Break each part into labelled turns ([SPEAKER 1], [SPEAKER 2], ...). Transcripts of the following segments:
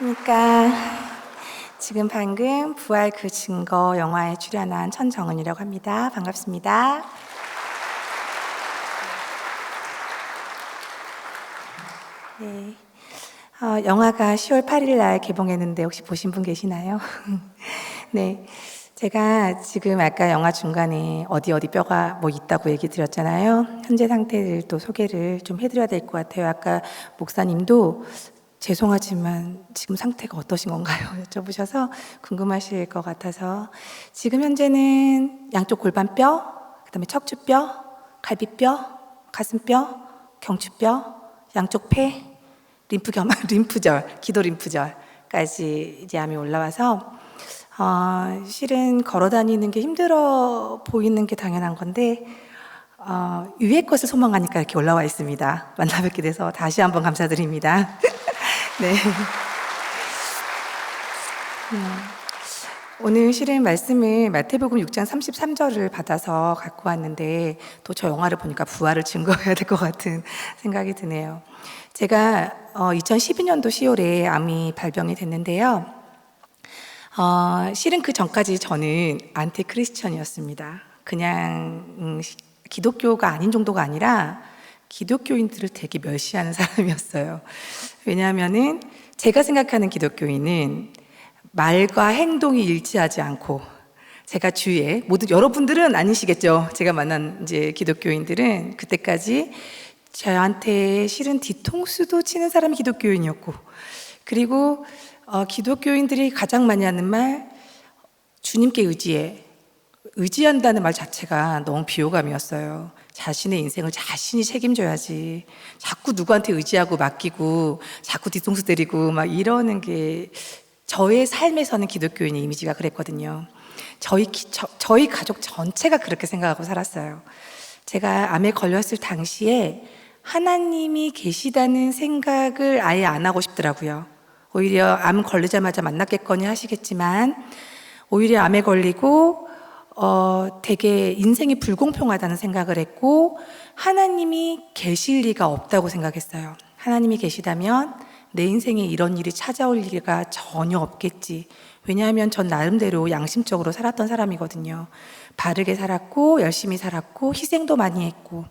[SPEAKER 1] 안녕하십니까. 지금 방금 부활 그 증거 영화에 출연한 천정은이라고 합니다. 반갑습니다. 네. 영화가 10월 8일 날 개봉했는데 혹시 보신 분 계시나요? 네. 제가 지금 아까 영화 중간에 어디 뼈가 뭐 있다고 얘기 드렸잖아요. 현재 상태를 또 소개를 좀 해드려야 될 것 같아요. 아까 목사님도 죄송하지만 지금 상태가 어떠신 건가요? 여쭤보셔서 궁금하실 것 같아서 지금 현재는 양쪽 골반뼈, 그다음에 척추뼈, 갈비뼈, 가슴뼈, 경추뼈, 양쪽 폐, 림프절, 기도 림프절까지 이제 암이 올라와서 실은 걸어 다니는 게 힘들어 보이는 게 당연한 건데 위의 것을 소망하니까 이렇게 올라와 있습니다. 만나 뵙게 돼서 다시 한번 감사드립니다. 네. 오늘 실은 말씀을 마태복음 6장 33절을 받아서 갖고 왔는데 또 저 영화를 보니까 부활을 증거해야 될 것 같은 생각이 드네요. 제가 2012년도 10월에 암이 발병이 됐는데요. 실은 그 전까지 저는 안티 크리스천이었습니다. 그냥 기독교가 아닌 정도가 아니라 기독교인들을 되게 멸시하는 사람이었어요. 왜냐하면은 제가 생각하는 기독교인은 말과 행동이 일치하지 않고, 제가 주위에 여러분들은 아니시겠죠. 제가 만난 이제 기독교인들은 그때까지 저한테 실은 뒤통수도 치는 사람이 기독교인이었고, 그리고 기독교인들이 가장 많이 하는 말, 주님께 의지한다는 말 자체가 너무 비호감이었어요. 자신의 인생을 자신이 책임져야지. 자꾸 누구한테 의지하고 맡기고 자꾸 뒤통수 때리고 막 이러는 게 저의 삶에서는 기독교인의 이미지가 그랬거든요. 저희 가족 전체가 그렇게 생각하고 살았어요. 제가 암에 걸렸을 당시에 하나님이 계시다는 생각을 아예 안 하고 싶더라고요. 오히려 암 걸리자마자 만났겠거니 하시겠지만 오히려 암에 걸리고 되게 인생이 불공평하다는 생각을 했고, 하나님이 계실 리가 없다고 생각했어요. 하나님이 계시다면 내 인생에 이런 일이 찾아올 리가 전혀 없겠지. 왜냐하면 전 나름대로 양심적으로 살았던 사람이거든요. 바르게 살았고 열심히 살았고 희생도 많이 했고.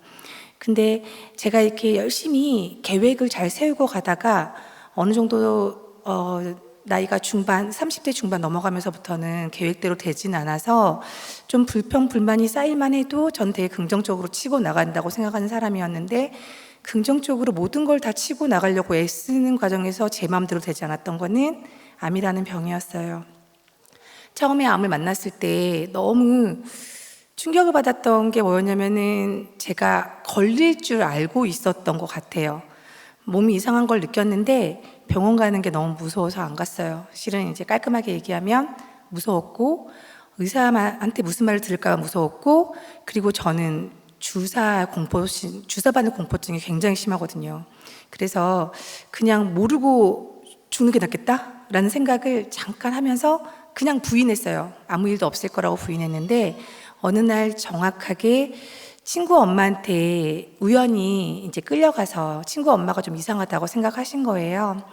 [SPEAKER 1] 근데 제가 이렇게 열심히 계획을 잘 세우고 가다가 어느 정도 나이가 30대 중반 넘어가면서부터는 계획대로 되진 않아서 좀 불평불만이 쌓일만 해도 전 되게 긍정적으로 치고 나간다고 생각하는 사람이었는데, 긍정적으로 모든 걸 다 치고 나가려고 애쓰는 과정에서 제 마음대로 되지 않았던 거는 암이라는 병이었어요. 처음에 암을 만났을 때 너무 충격을 받았던 게 뭐였냐면은 제가 걸릴 줄 알고 있었던 것 같아요. 몸이 이상한 걸 느꼈는데 병원 가는 게 너무 무서워서 안 갔어요. 실은 이제 깔끔하게 얘기하면 무서웠고, 의사한테 무슨 말을 들을까 무서웠고, 그리고 저는 주사 받는 공포증이 굉장히 심하거든요. 그래서 그냥 모르고 죽는 게 낫겠다라는 생각을 잠깐 하면서 그냥 부인했어요. 아무 일도 없을 거라고 부인했는데, 어느 날 정확하게 친구 엄마한테 우연히 이제 끌려가서, 친구 엄마가 좀 이상하다고 생각하신 거예요.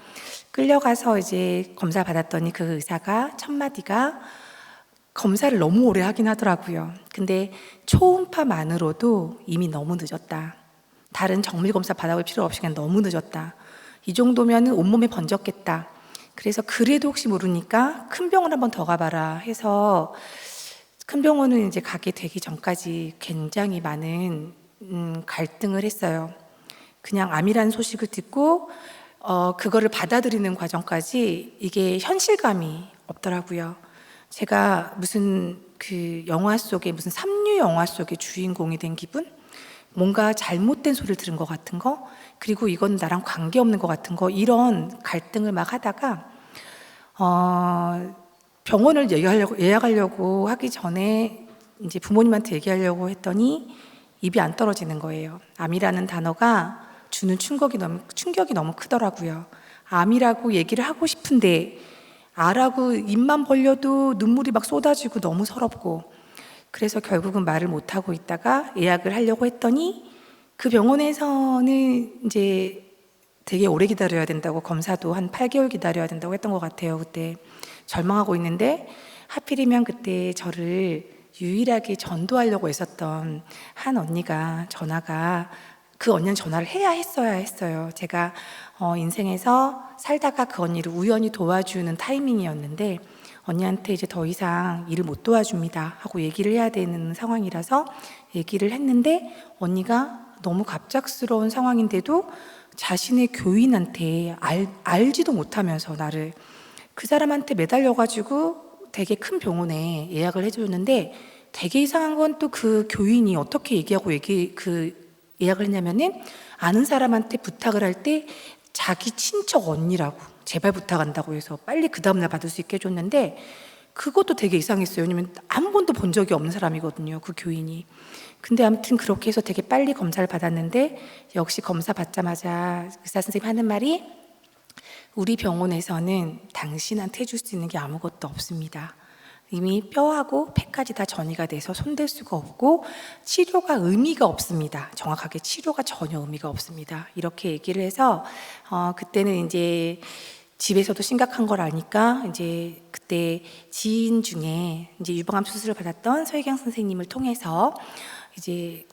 [SPEAKER 1] 끌려가서 이제 검사 받았더니 그 의사가 첫 마디가 검사를 너무 오래 하긴 하더라고요. 근데 초음파만으로도 이미 너무 늦었다. 다른 정밀 검사 받아볼 필요 없이 그냥 너무 늦었다. 이 정도면 온몸에 번졌겠다. 그래서 그래도 혹시 모르니까 큰 병원 한번 더 가봐라 해서, 큰 병원은 이제 가게 되기 전까지 굉장히 많은 갈등을 했어요. 그냥 암이라는 소식을 듣고 그거를 받아들이는 과정까지 이게 현실감이 없더라고요. 제가 무슨 그 영화 속에, 무슨 삼류 영화 속의 주인공이 된 기분? 뭔가 잘못된 소리를 들은 것 같은 거, 그리고 이건 나랑 관계없는 것 같은 거, 이런 갈등을 막 하다가 병원을 예약하려고 하기 전에 이제 부모님한테 얘기하려고 했더니 입이 안 떨어지는 거예요. 암이라는 단어가 주는 충격이 너무 크더라고요. 암이라고 얘기를 하고 싶은데 아라고 입만 벌려도 눈물이 막 쏟아지고 너무 서럽고, 그래서 결국은 말을 못하고 있다가 예약을 하려고 했더니 그 병원에서는 이제 되게 오래 기다려야 된다고, 검사도 한 8개월 기다려야 된다고 했던 것 같아요. 그때 절망하고 있는데 하필이면 그때 저를 유일하게 전도하려고 했었던 한 언니가 전화가, 그 언니는 전화를 해야 했어야 했어요. 제가 인생에서 살다가 그 언니를 우연히 도와주는 타이밍이었는데 언니한테 이제 더 이상 일을 못 도와줍니다 하고 얘기를 해야 되는 상황이라서 얘기를 했는데, 언니가 너무 갑작스러운 상황인데도 자신의 교인한테 알지도 못하면서 나를, 그 사람한테 매달려가지고 되게 큰 병원에 예약을 해줬는데, 되게 이상한 건 또 그 교인이 어떻게 얘기하고 예약을 했냐면은, 아는 사람한테 부탁을 할 때 자기 친척 언니라고 제발 부탁한다고 해서 빨리 그 다음날 받을 수 있게 해줬는데, 그것도 되게 이상했어요. 왜냐면 한 번도 본 적이 없는 사람이거든요, 그 교인이. 근데 아무튼 그렇게 해서 되게 빨리 검사를 받았는데, 역시 검사 받자마자 의사 선생님이 하는 말이, 우리 병원에서는 당신한테 해줄 수 있는 게 아무것도 없습니다. 이미 뼈하고 폐까지 다 전이가 돼서 손댈 수가 없고 치료가 의미가 없습니다. 정확하게 치료가 전혀 의미가 없습니다. 이렇게 얘기를 해서 그때는 이제 집에서도 심각한 걸 아니까 이제 그때 지인 중에 이제 유방암 수술을 받았던 서혜경 선생님을 통해서 이제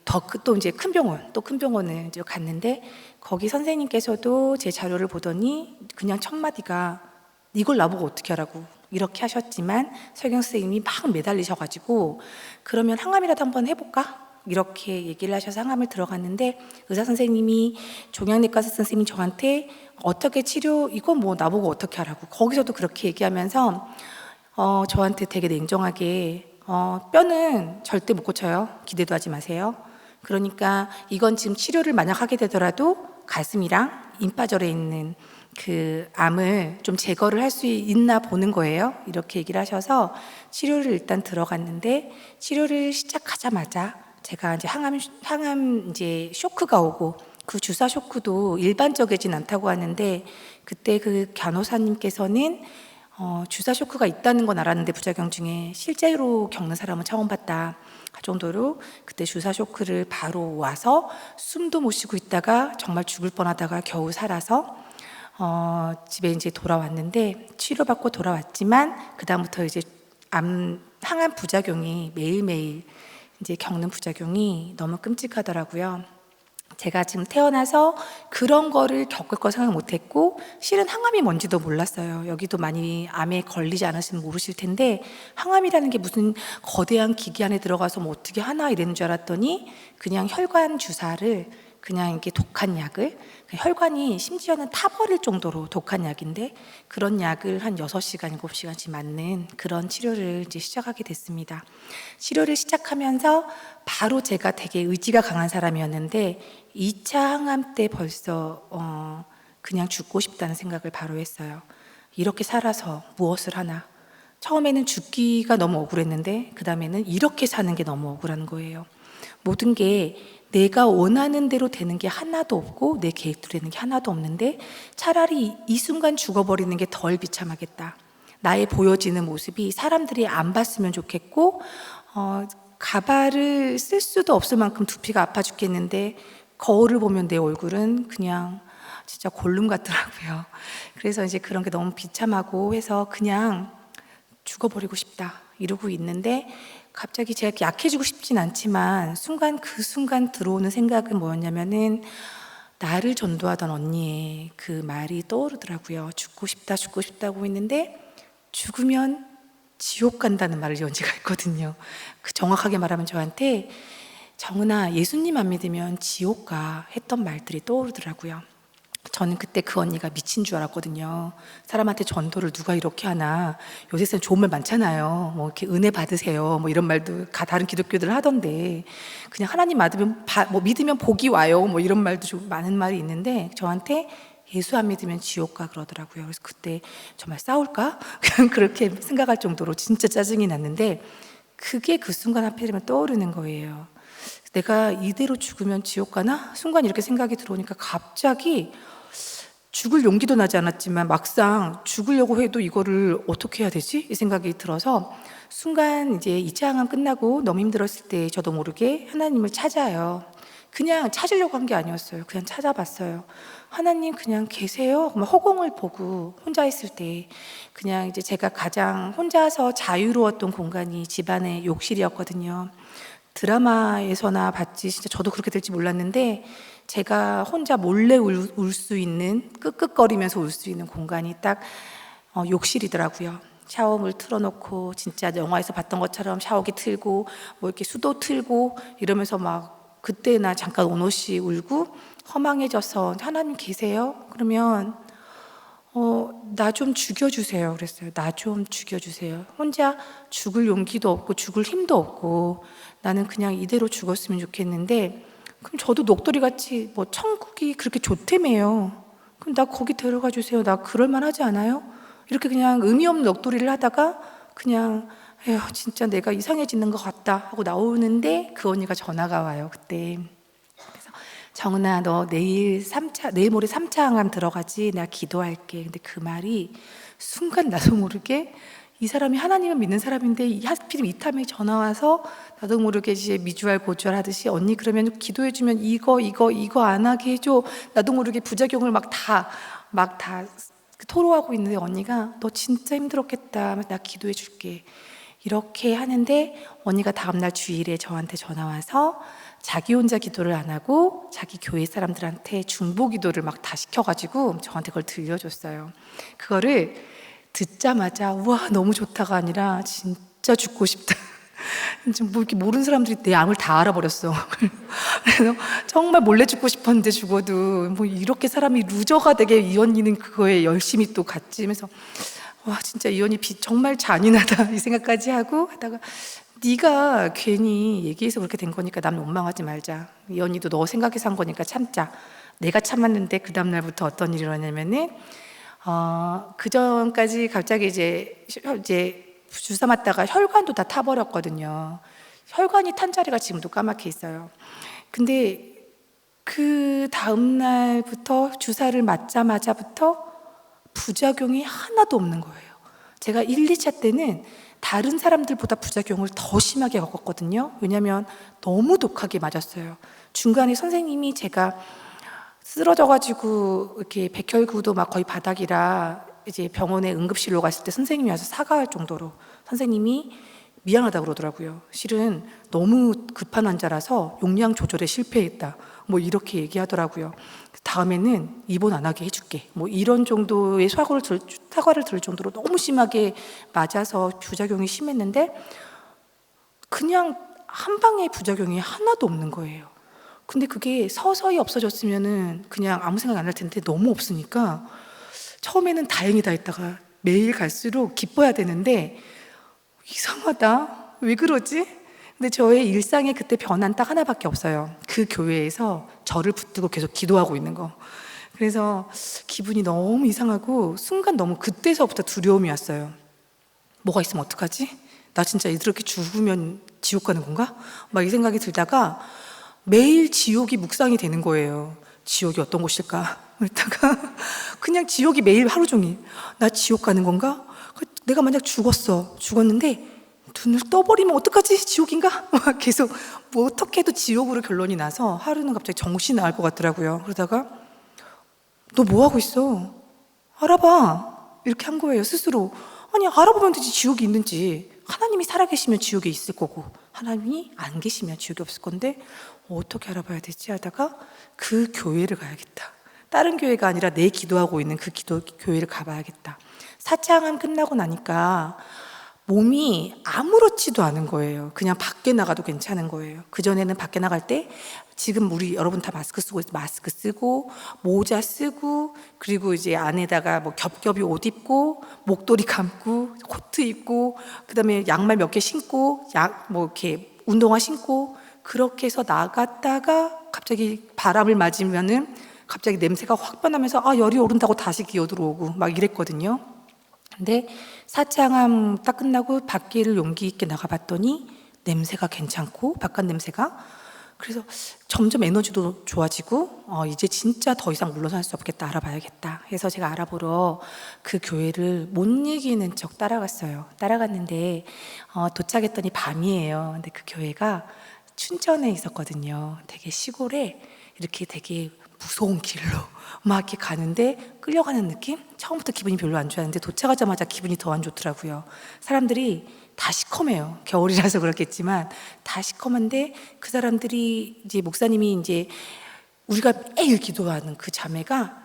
[SPEAKER 1] 또 이제 큰 병원을 이제 갔는데, 거기 선생님께서도 제 자료를 보더니 그냥 첫 마디가 이걸 나보고 어떻게 하라고 이렇게 하셨지만, 서혜경 선생님이 막 매달리셔가지고 그러면 항암이라도 한번 해볼까? 이렇게 얘기를 하셔서 항암을 들어갔는데, 의사 선생님이, 종양내과 의사 선생님이 저한테 어떻게 치료, 이건 뭐 나보고 어떻게 하라고, 거기서도 그렇게 얘기하면서 저한테 되게 냉정하게 뼈는 절대 못 고쳐요. 기대도 하지 마세요. 그러니까 이건 지금 치료를 만약 하게 되더라도 가슴이랑 임파절에 있는 그 암을 좀 제거를 할 수 있나 보는 거예요. 이렇게 얘기를 하셔서 치료를 일단 들어갔는데, 치료를 시작하자마자 제가 이제 항암 이제 쇼크가 오고, 그 주사 쇼크도 일반적이진 않다고 하는데, 그때 그 간호사님께서는 주사 쇼크가 있다는 건 알았는데 부작용 중에 실제로 겪는 사람은 처음 봤다 할 정도로, 그때 주사 쇼크를 바로 와서 숨도 못 쉬고 있다가 정말 죽을 뻔하다가 겨우 살아서 집에 이제 돌아왔는데, 치료받고 돌아왔지만 그 다음부터 이제 항암 부작용이 매일매일 이제 겪는 부작용이 너무 끔찍하더라고요. 제가 지금 태어나서 그런 거를 겪을 거 생각 못했고, 실은 항암이 뭔지도 몰랐어요. 여기도 많이 암에 걸리지 않으시면 모르실 텐데, 항암이라는 게 무슨 거대한 기기 안에 들어가서 뭐 어떻게 하나 이랬는 줄 알았더니, 그냥 혈관 주사를, 그냥 이렇게 독한 약을, 혈관이 심지어는 타버릴 정도로 독한 약인데, 그런 약을 한 6시간, 7시간씩 맞는 그런 치료를 이제 시작하게 됐습니다. 치료를 시작하면서 바로 제가 되게 의지가 강한 사람이었는데, 2차 항암 때 벌써 그냥 죽고 싶다는 생각을 바로 했어요. 이렇게 살아서 무엇을 하나. 처음에는 죽기가 너무 억울했는데, 그 다음에는 이렇게 사는 게 너무 억울한 거예요. 모든 게 내가 원하는 대로 되는 게 하나도 없고 내 계획대로 되는 게 하나도 없는데, 차라리 이 순간 죽어버리는 게 덜 비참하겠다. 나의 보여지는 모습이 사람들이 안 봤으면 좋겠고, 가발을 쓸 수도 없을 만큼 두피가 아파 죽겠는데 거울을 보면 내 얼굴은 그냥 진짜 골룸 같더라고요. 그래서 이제 그런 게 너무 비참하고 해서 그냥 죽어버리고 싶다 이러고 있는데, 갑자기 제가 약해지고 싶진 않지만 그 순간 들어오는 생각은 뭐였냐면은, 나를 전도하던 언니의 그 말이 떠오르더라고요. 죽고 싶다, 죽고 싶다고 했는데 죽으면 지옥 간다는 말을 연지가 했거든요. 그 정확하게 말하면 저한테, 정은아, 예수님 안 믿으면 지옥 가 했던 말들이 떠오르더라고요. 저는 그때 그 언니가 미친 줄 알았거든요. 사람한테 전도를 누가 이렇게 하나. 요새 좋은 말 많잖아요. 뭐 이렇게 은혜 받으세요, 뭐 이런 말도 다른 기독교들 하던데, 그냥 하나님 믿으면 복이 와요, 뭐 이런 말도 좀 많은 말이 있는데, 저한테 예수 안 믿으면 지옥 가 그러더라고요. 그래서 그때 정말 싸울까? 그냥 그렇게 생각할 정도로 진짜 짜증이 났는데, 그게 그 순간 하필이면 떠오르는 거예요. 내가 이대로 죽으면 지옥 가나? 순간 이렇게 생각이 들어오니까 갑자기 죽을 용기도 나지 않았지만 막상 죽으려고 해도 이거를 어떻게 해야 되지? 이 생각이 들어서 순간 이제 2차 항암 끝나고 너무 힘들었을 때 저도 모르게 하나님을 찾아요. 그냥 찾으려고 한 게 아니었어요. 그냥 찾아봤어요. 하나님 그냥 계세요? 허공을 보고 혼자 있을 때 그냥 이제 제가 가장 혼자서 자유로웠던 공간이 집안의 욕실이었거든요. 드라마에서나 봤지 진짜 저도 그렇게 될지 몰랐는데 제가 혼자 몰래 울 수 있는, 끄끄거리면서 울 수 있는 공간이 딱 욕실이더라고요. 샤워물 틀어놓고 진짜 영화에서 봤던 것처럼 샤워기 틀고 뭐 이렇게 수도 틀고 이러면서 막 그때나 잠깐 오노씨 울고 허망해져서 하나님 계세요? 그러면 나 좀 죽여주세요. 그랬어요. 나 좀 죽여주세요. 혼자 죽을 용기도 없고 죽을 힘도 없고 나는 그냥 이대로 죽었으면 좋겠는데 그럼 저도 녹돌이같이 뭐 천국이 그렇게 좋다며요. 그럼 나 거기 데려가 주세요. 나 그럴만하지 않아요? 이렇게 그냥 의미 없는 녹돌이를 하다가 그냥 에휴 진짜 내가 이상해지는 것 같다 하고 나오는데 그 언니가 전화가 와요. 그때 정은아 너 내일 모레 3차 항암 들어가지? 내가 기도할게. 근데 그 말이 순간 나도 모르게 이 사람이 하나님을 믿는 사람인데 하필 이탐에 전화 와서 나도 모르게 이제 미주알 고주알 하듯이 언니 그러면 기도해주면 이거 안 하게 해줘. 나도 모르게 부작용을 막 다 토로하고 있는데 언니가 너 진짜 힘들었겠다. 나 기도해 줄게. 이렇게 하는데 언니가 다음날 주일에 저한테 전화 와서 자기 혼자 기도를 안 하고 자기 교회 사람들한테 중보 기도를 막 다 시켜가지고 저한테 그걸 들려줬어요. 그거를 듣자마자 우와 너무 좋다가 아니라 진짜 죽고 싶다. 뭐 이렇게 모르는 사람들이 내 암을 다 알아버렸어. 그래서 정말 몰래 죽고 싶었는데 죽어도 뭐 이렇게 사람이 루저가 되게 이 언니는 그거에 열심히 또 갔지. 그래서 와 진짜 이 언니 정말 잔인하다 이 생각까지 하고 하다가 네가 괜히 얘기해서 그렇게 된 거니까 남 원망하지 말자. 이 언니도 너 생각해서 한 거니까 참자. 내가 참았는데 그 다음날부터 어떤 일이 일어나냐면은 그 전까지 갑자기 이제 주사 맞다가 혈관도 다 타버렸거든요. 혈관이 탄 자리가 지금도 까맣게 있어요. 근데 그 다음날부터 주사를 맞자마자부터 부작용이 하나도 없는 거예요. 제가 1, 2차 때는 다른 사람들보다 부작용을 더 심하게 겪었거든요. 왜냐하면 너무 독하게 맞았어요. 중간에 선생님이 제가 쓰러져가지고 이렇게 백혈구도 막 거의 바닥이라 이제 병원에 응급실로 갔을 때 선생님이 와서 사과할 정도로 선생님이 미안하다고 그러더라고요. 실은 너무 급한 환자라서 용량 조절에 실패했다. 뭐 이렇게 얘기하더라고요. 다음에는 입원 안 하게 해줄게. 뭐 이런 정도의 사과를 들을 정도로 너무 심하게 맞아서 부작용이 심했는데 그냥 한 방에 부작용이 하나도 없는 거예요. 근데 그게 서서히 없어졌으면은 그냥 아무 생각 안 할 텐데 너무 없으니까 처음에는 다행이다 했다가 매일 갈수록 기뻐야 되는데 이상하다. 왜 그러지? 근데 저의 일상에 그때 변한 딱 하나밖에 없어요. 그 교회에서 저를 붙들고 계속 기도하고 있는 거. 그래서 기분이 너무 이상하고 순간 너무 그때서부터 두려움이 왔어요. 뭐가 있으면 어떡하지? 나 진짜 이렇게 죽으면 지옥 가는 건가? 막 이 생각이 들다가 매일 지옥이 묵상이 되는 거예요. 지옥이 어떤 곳일까? 그러다가 그냥 지옥이 매일 하루 종일 나 지옥 가는 건가? 내가 만약 죽었는데 눈을 떠버리면 어떡하지? 지옥인가? 막 계속 뭐 어떻게 해도 지옥으로 결론이 나서 하루는 갑자기 정신이 나갈 것 같더라고요. 그러다가 너 뭐 하고 있어? 알아봐. 이렇게 한 거예요, 스스로. 아니, 알아보면 되지, 지옥이 있는지. 하나님이 살아계시면 지옥에 있을 거고 하나님이 안 계시면 지옥이 없을 건데 어떻게 알아봐야 되지 하다가 그 교회를 가야겠다. 다른 교회가 아니라 내 기도하고 있는 그 교회를 가봐야겠다. 사창함 끝나고 나니까 몸이 아무렇지도 않은 거예요. 그냥 밖에 나가도 괜찮은 거예요. 그전에는 밖에 나갈 때 지금 우리 여러분 다 마스크 쓰고 모자 쓰고 그리고 이제 안에다가 뭐 겹겹이 옷 입고 목도리 감고 코트 입고 그다음에 양말 몇 개 신고 뭐 이렇게 운동화 신고 그렇게 해서 나갔다가 갑자기 바람을 맞으면은 갑자기 냄새가 확 변하면서 열이 오른다고 다시 기어 들어오고 막 이랬거든요. 근데 사창함 딱 끝나고 밖에를 용기 있게 나가봤더니 냄새가 괜찮고 바깥 냄새가 그래서 점점 에너지도 좋아지고 이제 진짜 더 이상 물러설 수 없겠다 알아봐야겠다 해서 제가 알아보러 그 교회를 못 이기는 척 따라갔어요. 따라갔는데 도착했더니 밤이에요. 근데 그 교회가 춘천에 있었거든요. 되게 시골에 이렇게 되게 무서운 길로 막 이렇게 가는데 끌려가는 느낌? 처음부터 기분이 별로 안 좋았는데 도착하자마자 기분이 더 안 좋더라고요. 사람들이 다 시커매요. 겨울이라서 그렇겠지만 다 시커먼데 그 사람들이 이제 목사님이 이제 우리가 매일 기도하는 그 자매가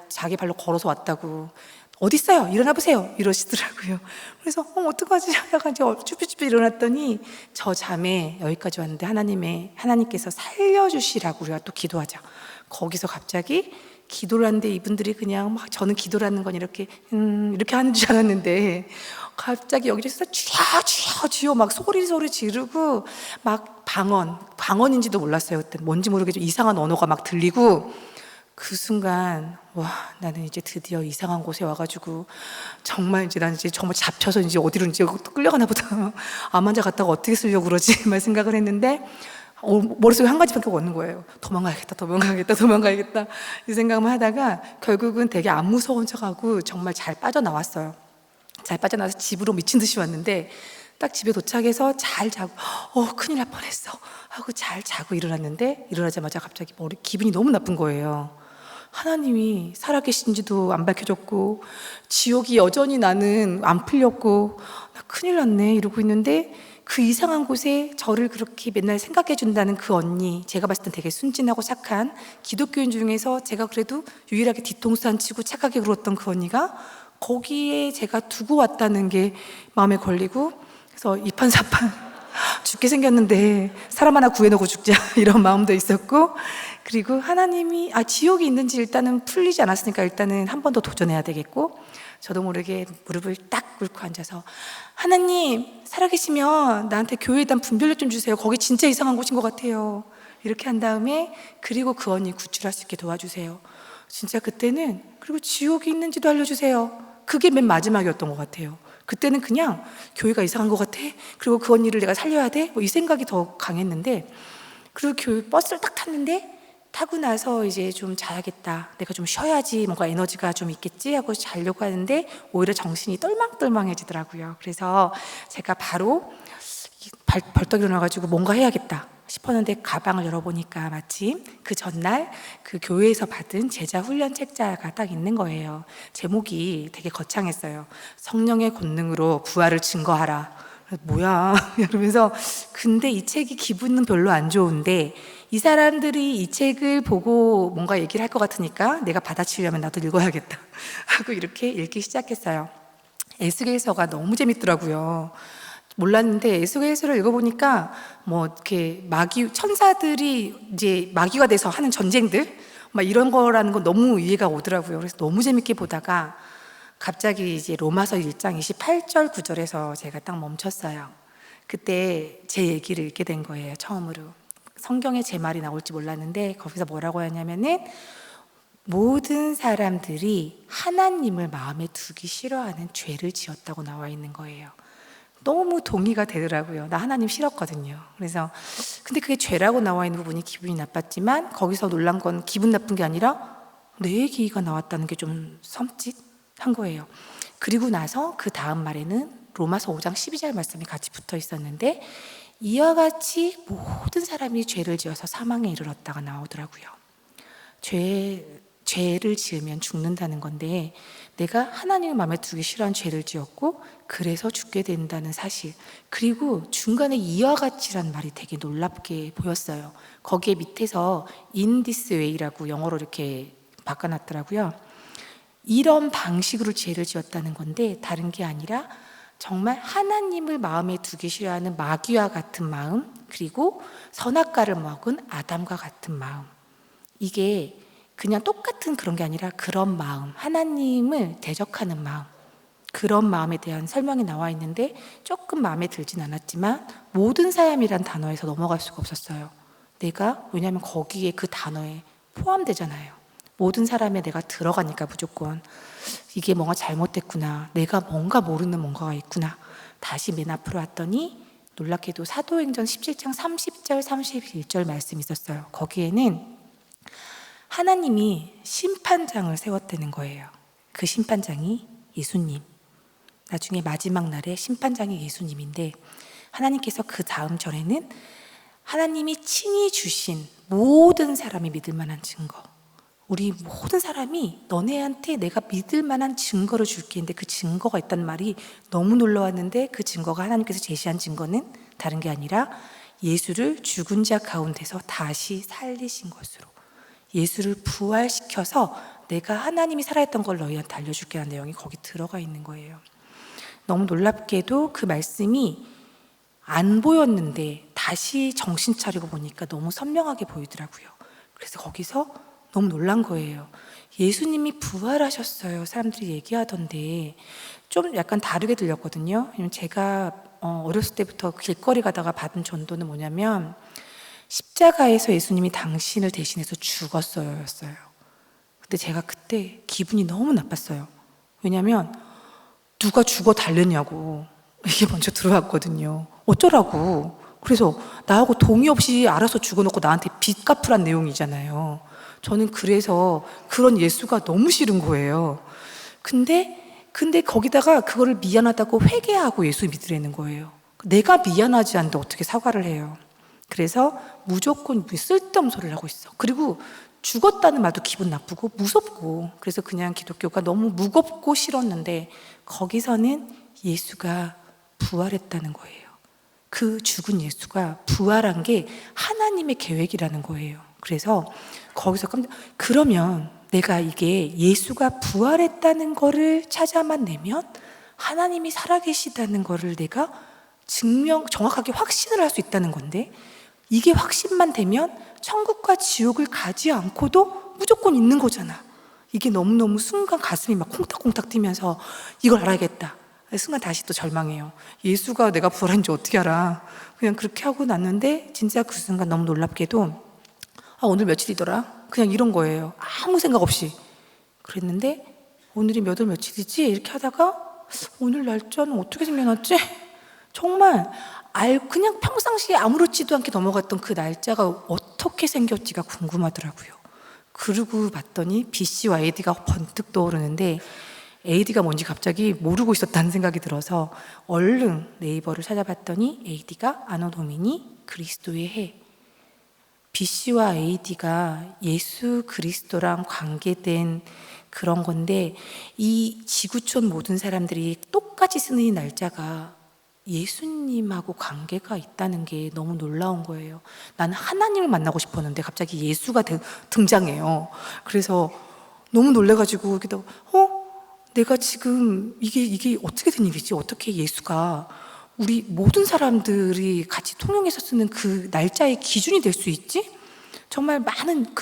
[SPEAKER 1] 자기 발로 걸어서 왔다고. 어디 있어요? 일어나 보세요. 이러시더라고요. 그래서 어떡하지 하다가 이제 쭈뼛쭈뼛 일어났더니 저 자매 여기까지 왔는데 하나님께서 살려주시라고 우리가 또 기도하자. 거기서 갑자기 기도를 하는데 이분들이 그냥 막 저는 기도라는 건 이렇게 하는 줄 알았는데 갑자기 여기서 주여 막 소리 지르고 막 방언인지도 몰랐어요. 그때 뭔지 모르게 이상한 언어가 막 들리고 그 순간 와 나는 이제 드디어 이상한 곳에 와가지고 정말 이제 난 이제 정말 잡혀서 이제 어디로 이제 끌려가나 보다. 암 환자 갔다가 어떻게 쓰려고 그러지? 막 생각을 했는데 머릿속에 한 가지밖에 없는 거예요. 도망가야겠다 이 생각만 하다가 결국은 되게 안 무서운 척하고 정말 잘 빠져나왔어요. 잘 빠져나와서 집으로 미친 듯이 왔는데 딱 집에 도착해서 잘 자고 큰일 날 뻔했어 하고 잘 자고 일어났는데 일어나자마자 갑자기 기분이 너무 나쁜 거예요. 하나님이 살아계신지도 안 밝혀졌고 지옥이 여전히 나는 안 풀렸고 나 큰일 났네 이러고 있는데 그 이상한 곳에 저를 그렇게 맨날 생각해 준다는 그 언니, 제가 봤을 땐 되게 순진하고 착한 기독교인 중에서 제가 그래도 유일하게 뒤통수 안 치고 착하게 굴었던 그 언니가 거기에 제가 두고 왔다는 게 마음에 걸리고 그래서 이판사판 죽게 생겼는데 사람 하나 구해놓고 죽자 이런 마음도 있었고 그리고 하나님이 지옥이 있는지 일단은 풀리지 않았으니까 일단은 한 번 더 도전해야 되겠고 저도 모르게 무릎을 딱 꿇고 앉아서 하나님 살아계시면 나한테 교회에 대한 분별력 좀 주세요. 거기 진짜 이상한 곳인 것 같아요. 이렇게 한 다음에 그리고 그 언니 구출할 수 있게 도와주세요. 진짜 그때는 그리고 지옥이 있는지도 알려주세요. 그게 맨 마지막이었던 것 같아요. 그때는 그냥 교회가 이상한 것 같아. 그리고 그 언니를 내가 살려야 돼. 이 생각이 더 강했는데 그리고 버스를 딱 탔는데 타고 나서 이제 좀 자야겠다. 내가 좀 쉬어야지 뭔가 에너지가 좀 있겠지 하고 자려고 하는데 오히려 정신이 똘망똘망해지더라고요. 그래서 제가 바로 벌떡 일어나가지고 뭔가 해야겠다 싶었는데 가방을 열어보니까 마침 그 전날 그 교회에서 받은 제자 훈련 책자가 딱 있는 거예요. 제목이 되게 거창했어요. 성령의 권능으로 부활을 증거하라. 뭐야 이러면서 근데 이 책이 기분은 별로 안 좋은데 이 사람들이 이 책을 보고 뭔가 얘기를 할 것 같으니까 내가 받아치려면 나도 읽어야겠다 하고 이렇게 읽기 시작했어요. 에스겔서가 너무 재밌더라고요. 몰랐는데 에스겔서를 읽어보니까 이렇게 천사들이 이제 마귀가 돼서 하는 전쟁들 막 이런 거라는 건 너무 이해가 오더라고요. 그래서 너무 재밌게 보다가 갑자기 이제 로마서 1장 28절 9절에서 제가 딱 멈췄어요. 그때 제 얘기를 읽게 된 거예요. 처음으로 성경에 제 말이 나올지 몰랐는데 거기서 뭐라고 하냐면은 모든 사람들이 하나님을 마음에 두기 싫어하는 죄를 지었다고 나와 있는 거예요. 너무 동의가 되더라고요. 나 하나님 싫었거든요. 그래서 근데 그게 죄라고 나와 있는 부분이 기분이 나빴지만 거기서 놀란 건 기분 나쁜 게 아니라 내 얘기가 나왔다는 게 좀 섬찟한 거예요. 그리고 나서 그 다음 말에는 로마서 5장 12절 말씀이 같이 붙어 있었는데 이와 같이 모든 사람이 죄를 지어서 사망에 이르렀다가 나오더라고요. 죄를 지으면 죽는다는 건데 내가 하나님을 마음에 두기 싫어한 죄를 지었고 그래서 죽게 된다는 사실 그리고 중간에 이와 같이란 말이 되게 놀랍게 보였어요. 거기에 밑에서 in this way라고 영어로 이렇게 바꿔놨더라고요. 이런 방식으로 죄를 지었다는 건데 다른 게 아니라 정말 하나님을 마음에 두기 싫어하는 마귀와 같은 마음 그리고 선악과를 먹은 아담과 같은 마음 이게 그냥 똑같은 그런 게 아니라 그런 마음 하나님을 대적하는 마음 그런 마음에 대한 설명이 나와 있는데 조금 마음에 들진 않았지만 모든 사람이란 단어에서 넘어갈 수가 없었어요. 왜냐하면 거기에 그 단어에 포함되잖아요. 모든 사람에 내가 들어가니까 무조건 이게 뭔가 잘못됐구나 내가 뭔가 모르는 뭔가가 있구나 다시 맨 앞으로 왔더니 놀랍게도 사도행전 17장 30절 31절 말씀이 있었어요. 거기에는 하나님이 심판장을 세웠다는 거예요. 그 심판장이 예수님 나중에 마지막 날에 심판장이 예수님인데 하나님께서 그 다음 절에는 하나님이 친히 주신 모든 사람이 믿을 만한 증거, 우리 모든 사람이 너네한테 내가 믿을 만한 증거를 줄게 했는데 그 증거가 있다는 말이 너무 놀라웠는데, 그 증거가 하나님께서 제시한 증거는 다른 게 아니라 예수를 죽은 자 가운데서 다시 살리신 것으로, 예수를 부활시켜서 내가 하나님이 살아있던 걸 너희한테 알려줄게 하는 내용이 거기 들어가 있는 거예요. 너무 놀랍게도 그 말씀이 안 보였는데 다시 정신 차리고 보니까 너무 선명하게 보이더라고요. 그래서 거기서 너무 놀란 거예요. 예수님이 부활하셨어요. 사람들이 얘기하던데 좀 약간 다르게 들렸거든요. 왜냐면 제가 어렸을 때부터 길거리 가다가 받은 전도는 뭐냐면 십자가에서 예수님이 당신을 대신해서 죽었어요 였어요. 근데 제가 그때 기분이 너무 나빴어요. 왜냐면 누가 죽어 달랬냐고 이게 먼저 들어왔거든요. 어쩌라고. 그래서 나하고 동의 없이 알아서 죽어놓고 나한테 빚 갚으란 내용이잖아요. 저는 그래서 그런 예수가 너무 싫은 거예요. 근데 거기다가 그거를 미안하다고 회개하고 예수 믿으라는 거예요. 내가 미안하지 않는데 어떻게 사과를 해요. 그래서 무조건 쓸데없는 소리를 하고 있어. 그리고 죽었다는 말도 기분 나쁘고 무섭고, 그래서 그냥 기독교가 너무 무겁고 싫었는데 거기서는 예수가 부활했다는 거예요. 그 죽은 예수가 부활한 게 하나님의 계획이라는 거예요. 그래서 거기서 그러면 내가 이게 예수가 부활했다는 거를 찾아만 내면 하나님이 살아계시다는 거를 내가 정확하게 확신을 할 수 있다는 건데, 이게 확신만 되면 천국과 지옥을 가지 않고도 무조건 있는 거잖아. 이게 너무너무 순간 가슴이 막 콩닥콩닥 뛰면서 이걸 알아야겠다. 순간 다시 또 절망해요. 예수가 내가 부활한지 어떻게 알아. 그냥 그렇게 하고 났는데 진짜 그 순간 너무 놀랍게도 오늘 며칠이더라? 그냥 이런 거예요. 아무 생각 없이. 그랬는데 오늘이 몇 월 며칠이지? 이렇게 하다가 오늘 날짜는 어떻게 생겨났지? 정말 그냥 평상시에 아무렇지도 않게 넘어갔던 그 날짜가 어떻게 생겼지가 궁금하더라고요. 그러고 봤더니 BC와 AD가 번뜩 떠오르는데 AD가 뭔지 갑자기 모르고 있었다는 생각이 들어서 얼른 네이버를 찾아봤더니 AD가 아노 도미니 그리스도의 해. BC와 AD가 예수 그리스도랑 관계된 그런 건데, 이 지구촌 모든 사람들이 똑같이 쓰는 이 날짜가 예수님하고 관계가 있다는 게 너무 놀라운 거예요. 나는 하나님을 만나고 싶었는데 갑자기 예수가 등장해요. 그래서 너무 놀래가지고 내가 지금 이게 어떻게 된 일이지? 어떻게 예수가 우리 모든 사람들이 같이 통용해서 쓰는 그 날짜의 기준이 될 수 있지? 정말 많은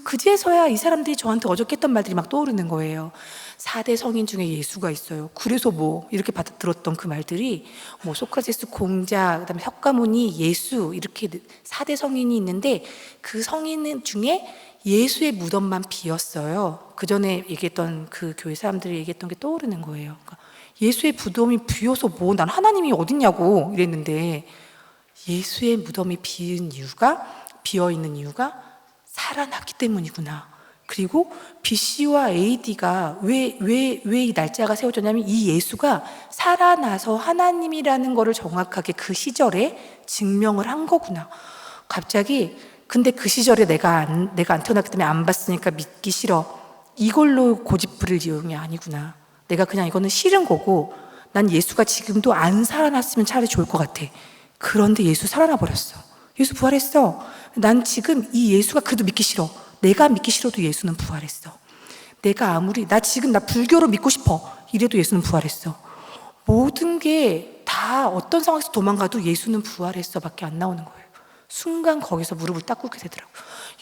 [SPEAKER 1] 그제서야 이 사람들이 저한테 어저께 했던 말들이 막 떠오르는 거예요. 4대 성인 중에 예수가 있어요. 그래서 이렇게 들었던 그 말들이 소크라테스 공자, 그다음에 석가모니, 예수, 이렇게 4대 성인이 있는데 그 성인 중에 예수의 무덤만 비었어요. 그 전에 얘기했던 그 교회 사람들이 얘기했던 게 떠오르는 거예요. 그러니까 예수의 무덤이 비어서 난 하나님이 어딨냐고 이랬는데, 예수의 무덤이 비어있는 이유가 살아났기 때문이구나. 그리고 BC와 AD가 왜 이 날짜가 세워졌냐면 이 예수가 살아나서 하나님이라는 거를 정확하게 그 시절에 증명을 한 거구나. 갑자기 근데 그 시절에 내가 안 태어났기 때문에 안 봤으니까 믿기 싫어, 이걸로 고집부릴 내용이 아니구나. 내가 그냥 이거는 싫은 거고, 난 예수가 지금도 안 살아났으면 차라리 좋을 것 같아. 그런데 예수 살아나 버렸어. 예수 부활했어. 난 지금 이 예수가 그래도 믿기 싫어. 내가 믿기 싫어도 예수는 부활했어. 내가 아무리 나 불교로 믿고 싶어 이래도 예수는 부활했어. 모든 게 다 어떤 상황에서 도망가도 예수는 부활했어 밖에 안 나오는 거예요. 순간 거기서 무릎을 딱 꿇게 되더라고요.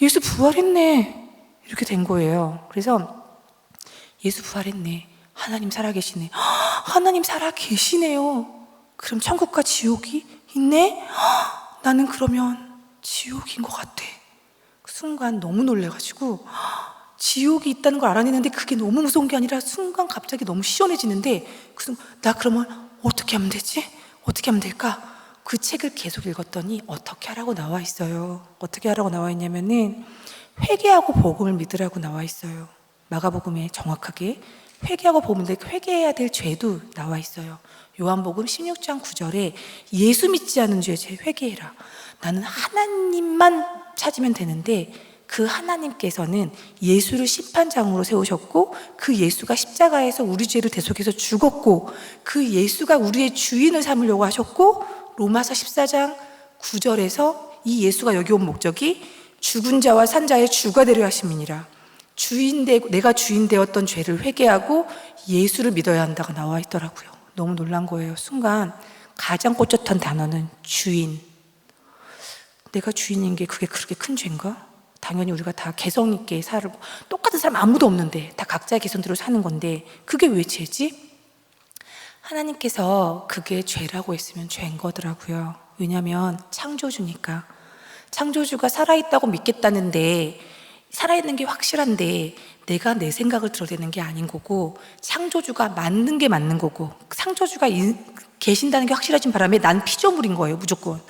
[SPEAKER 1] 예수 부활했네 이렇게 된 거예요. 그래서 예수 부활했네, 하나님 살아계시네, 하나님 살아계시네요. 그럼 천국과 지옥이 있네? 나는 그러면 지옥인 것 같아. 그 순간 너무 놀래가지고 지옥이 있다는 걸 알아내는데 그게 너무 무서운 게 아니라 순간 갑자기 너무 시원해지는데, 나 그러면 어떻게 하면 되지? 어떻게 하면 될까? 그 책을 계속 읽었더니 어떻게 하라고 나와 있어요. 어떻게 하라고 나와 있냐면은 회개하고 복음을 믿으라고 나와 있어요. 마가복음에 정확하게 회개하고 보면 회개해야 될 죄도 나와 있어요. 요한복음 16장 9절에 예수 믿지 않은 죄 회개해라. 나는 하나님만 찾으면 되는데 그 하나님께서는 예수를 심판장으로 세우셨고 그 예수가 십자가에서 우리 죄를 대속해서 죽었고 그 예수가 우리의 주인을 삼으려고 하셨고 로마서 14장 9절에서 이 예수가 여기 온 목적이 죽은 자와 산 자의 주가 되려 하심이니라. 내가 주인 되었던 죄를 회개하고 예수를 믿어야 한다고 나와 있더라고요. 너무 놀란 거예요. 순간 가장 꽂혔던 단어는 주인. 내가 주인인 게 그게 그렇게 큰 죄인가? 당연히 우리가 다 개성 있게 살고 똑같은 사람 아무도 없는데 다 각자의 개성대로 사는 건데 그게 왜 죄지? 하나님께서 그게 죄라고 했으면 죄인 거더라고요. 왜냐하면 창조주니까. 창조주가 살아있다고 믿겠다는데 살아있는 게 확실한데 내가 내 생각을 들어대는 게 아닌 거고 창조주가 만든 게 맞는 거고 창조주가 계신다는 게 확실해진 바람에 난 피조물인 거예요, 무조건.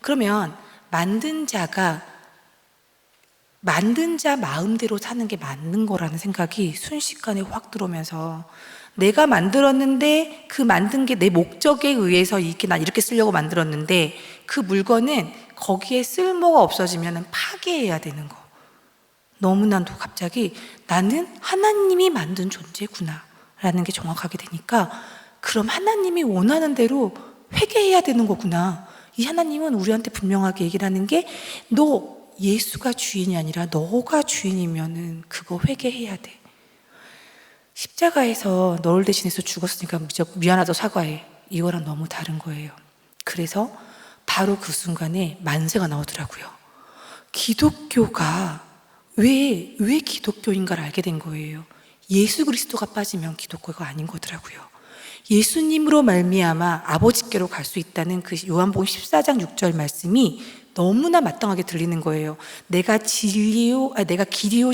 [SPEAKER 1] 그러면 만든 자 마음대로 사는 게 맞는 거라는 생각이 순식간에 확 들어오면서 내가 만들었는데 그 만든 게 내 목적에 의해서 난 이렇게 쓰려고 만들었는데 그 물건은 거기에 쓸모가 없어지면 파괴해야 되는 거. 너무나도 갑자기 나는 하나님이 만든 존재구나 라는 게 정확하게 되니까 그럼 하나님이 원하는 대로 회개해야 되는 거구나. 이 하나님은 우리한테 분명하게 얘기를 하는 게 너 예수가 주인이 아니라 너가 주인이면은 그거 회개해야 돼. 십자가에서 너를 대신해서 죽었으니까 미안하다 사과해. 이거랑 너무 다른 거예요. 그래서 바로 그 순간에 만세가 나오더라고요. 기독교가 왜 기독교인가를 알게 된 거예요. 예수 그리스도가 빠지면 기독교가 아닌 거더라고요. 예수님으로 말미암아 아버지께로 갈 수 있다는 그 요한복음 14장 6절 말씀이 너무나 마땅하게 들리는 거예요. 내가 길이요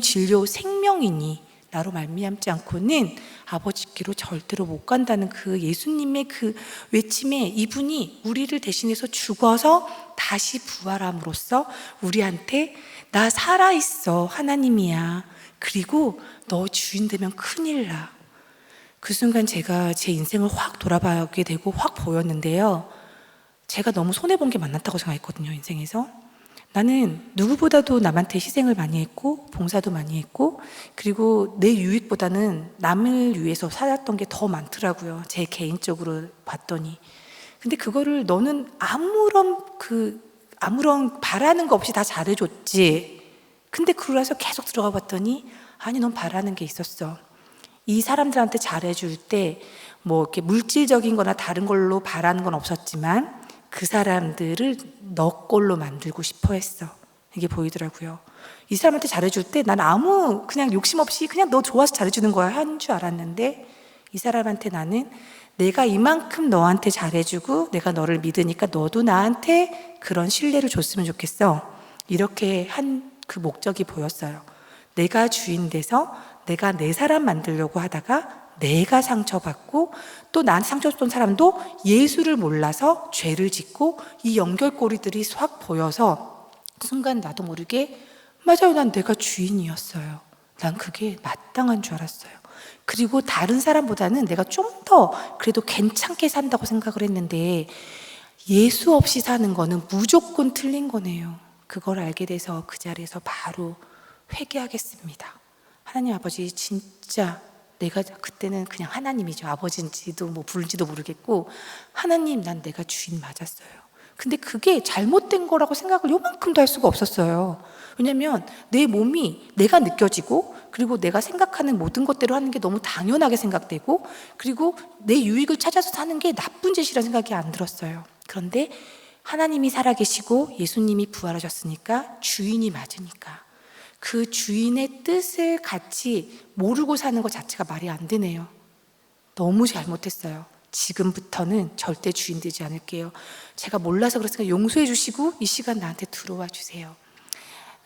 [SPEAKER 1] 진리요 생명이니 나로 말미암지 않고는 아버지께로 절대로 못 간다는 그 예수님의 그 외침에 이분이 우리를 대신해서 죽어서 다시 부활함으로써 우리한테 나 살아있어 하나님이야. 그리고 너 주인 되면 큰일 나. 그 순간 제가 제 인생을 확 돌아보게 되고 확 보였는데요. 제가 너무 손해본 게 많았다고 생각했거든요, 인생에서. 나는 누구보다도 남한테 희생을 많이 했고 봉사도 많이 했고 그리고 내 유익보다는 남을 위해서 살았던 게 더 많더라고요. 제 개인적으로 봤더니. 근데 그거를 너는 아무런 바라는 거 없이 다 잘해줬지. 근데 그러면서 계속 들어가 봤더니 아니 넌 바라는 게 있었어. 이 사람들한테 잘해줄 때 뭐 이렇게 물질적인 거나 다른 걸로 바라는 건 없었지만 그 사람들을 너 걸로 만들고 싶어 했어. 이게 보이더라고요. 이 사람한테 잘해줄 때 난 그냥 욕심 없이 그냥 너 좋아서 잘해주는 거야 한 줄 알았는데 이 사람한테 나는 내가 이만큼 너한테 잘해주고 내가 너를 믿으니까 너도 나한테 그런 신뢰를 줬으면 좋겠어. 이렇게 한 그 목적이 보였어요. 내가 주인 돼서 내가 내 사람 만들려고 하다가 내가 상처받고 또 나한테 상처줬던 사람도 예수를 몰라서 죄를 짓고 이 연결고리들이 확 보여서 순간 나도 모르게 맞아요, 난 내가 주인이었어요. 난 그게 마땅한 줄 알았어요. 그리고 다른 사람보다는 내가 좀 더 그래도 괜찮게 산다고 생각을 했는데 예수 없이 사는 거는 무조건 틀린 거네요. 그걸 알게 돼서 그 자리에서 바로 회개하겠습니다. 하나님 아버지 진짜 내가 그때는 그냥 하나님이죠. 아버지인지도 뭐 부른지도 모르겠고 하나님 난 내가 주인 맞았어요. 근데 그게 잘못된 거라고 생각을 요만큼도 할 수가 없었어요. 왜냐면 내 몸이 내가 느껴지고 그리고 내가 생각하는 모든 것대로 하는 게 너무 당연하게 생각되고 그리고 내 유익을 찾아서 사는 게 나쁜 짓이라는 생각이 안 들었어요. 그런데 하나님이 살아계시고 예수님이 부활하셨으니까 주인이 맞으니까 그 주인의 뜻을 같이 모르고 사는 것 자체가 말이 안 되네요. 너무 잘못했어요. 지금부터는 절대 주인 되지 않을게요. 제가 몰라서 그랬으니까 용서해 주시고 이 시간 나한테 들어와 주세요.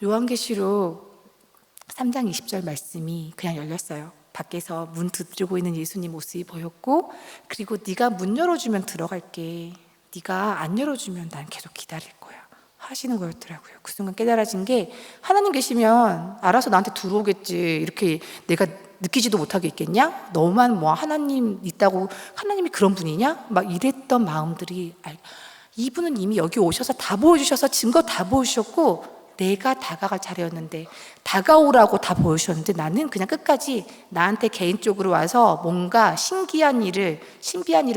[SPEAKER 1] 요한계시록 3장 20절 말씀이 그냥 열렸어요. 밖에서 문 두드리고 있는 예수님 모습이 보였고 그리고 네가 문 열어주면 들어갈게. 네가 안 열어주면 난 계속 기다릴 거야. 하시는 거였더라고요. 그 순간 깨달아진 게, 하나님 계시면 알아서 나한테 들어오겠지, 이렇게 내가 느끼지도 못하게 있겠냐? 너만 뭐 하나님 있다고, 하나님이 그런 분이냐? 막 이랬던 마음들이, 이분은 이미 여기 오셔서 다 보여주셔서 증거 다 보여주셨고, 내가 다가갈 차례였는데, 다가오라고 다 보여주셨는데, 나는 그냥 끝까지 나한테 개인적으로 와서 뭔가 신비한 일을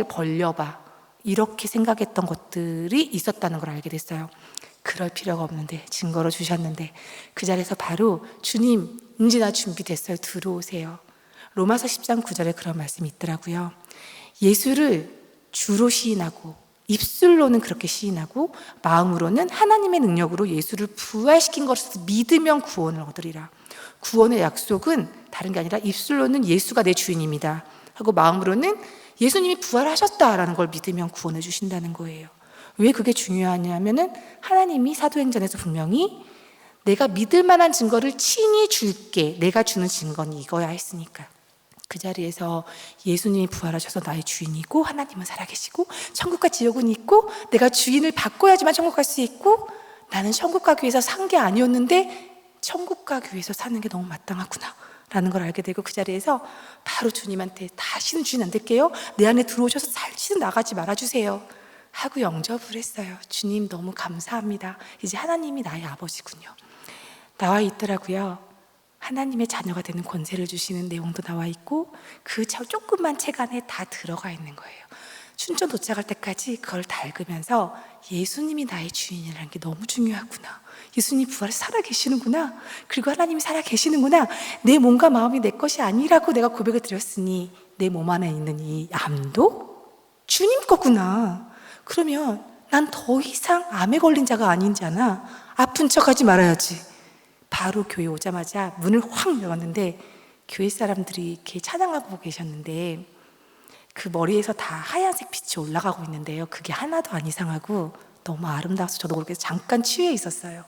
[SPEAKER 1] 벌려봐, 이렇게 생각했던 것들이 있었다는 걸 알게 됐어요. 그럴 필요가 없는데 증거로 주셨는데, 그 자리에서 바로 주님, 이제 나 준비됐어요, 들어오세요. 로마서 10장 9절에 그런 말씀이 있더라고요. 예수를 주로 시인하고, 입술로는 그렇게 시인하고, 마음으로는 하나님의 능력으로 예수를 부활시킨 것을 믿으면 구원을 얻으리라. 구원의 약속은 다른 게 아니라, 입술로는 예수가 내 주인입니다 하고, 마음으로는 예수님이 부활하셨다라는 걸 믿으면 구원해 주신다는 거예요. 왜 그게 중요하냐면은, 하나님이 사도행전에서 분명히 내가 믿을 만한 증거를 친히 줄게, 내가 주는 증거는 이거야 했으니까. 그 자리에서 예수님이 부활하셔서 나의 주인이고, 하나님은 살아계시고, 천국과 지옥은 있고, 내가 주인을 바꿔야지만 천국 갈 수 있고, 나는 천국 가기 위해서 산 게 아니었는데 천국 가기 위해서 사는 게 너무 마땅하구나 라는 걸 알게 되고, 그 자리에서 바로 주님한테, 다시는 주인 안 될게요, 내 안에 들어오셔서 다시는 나가지 말아주세요 하고 영접을 했어요. 주님 너무 감사합니다. 이제 하나님이 나의 아버지군요. 나와 있더라고요. 하나님의 자녀가 되는 권세를 주시는 내용도 나와 있고, 그 조그만 책 안에 다 들어가 있는 거예요. 춘천 도착할 때까지 그걸 다 읽으면서, 예수님이 나의 주인이라는 게 너무 중요하구나, 예수님이 부활해서 살아계시는구나, 그리고 하나님이 살아계시는구나, 내 몸과 마음이 내 것이 아니라고 내가 고백을 드렸으니 내 몸 안에 있는 이 암도 주님 거구나. 그러면 난 더 이상 암에 걸린 자가 아닌잖아. 아픈 척하지 말아야지. 바로 교회 오자마자 문을 확 열었는데, 교회 사람들이 이렇게 찬양하고 계셨는데, 그 머리에서 다 하얀색 빛이 올라가고 있는데요, 그게 하나도 안 이상하고 너무 아름다워서 저도 모르게 잠깐 취해 있었어요.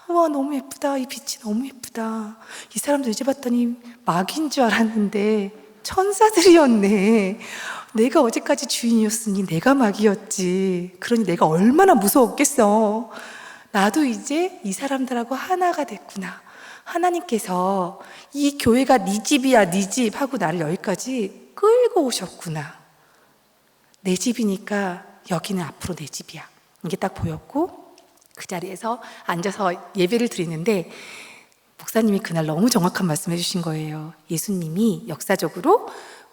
[SPEAKER 1] 우와, 너무 예쁘다, 이 빛이 너무 예쁘다. 이 사람들 이제 봤더니 마귀인 줄 알았는데 천사들이었네. 내가 어제까지 주인이었으니 내가 마귀였지. 그러니 내가 얼마나 무서웠겠어. 나도 이제 이 사람들하고 하나가 됐구나. 하나님께서 이 교회가 네 집이야, 네 집 하고 나를 여기까지 끌고 오셨구나. 내 집이니까 여기는 앞으로 내 집이야. 이게 딱 보였고, 그 자리에서 앉아서 예배를 드리는데, 목사님이 그날 너무 정확한 말씀해 주신 거예요. 예수님이 역사적으로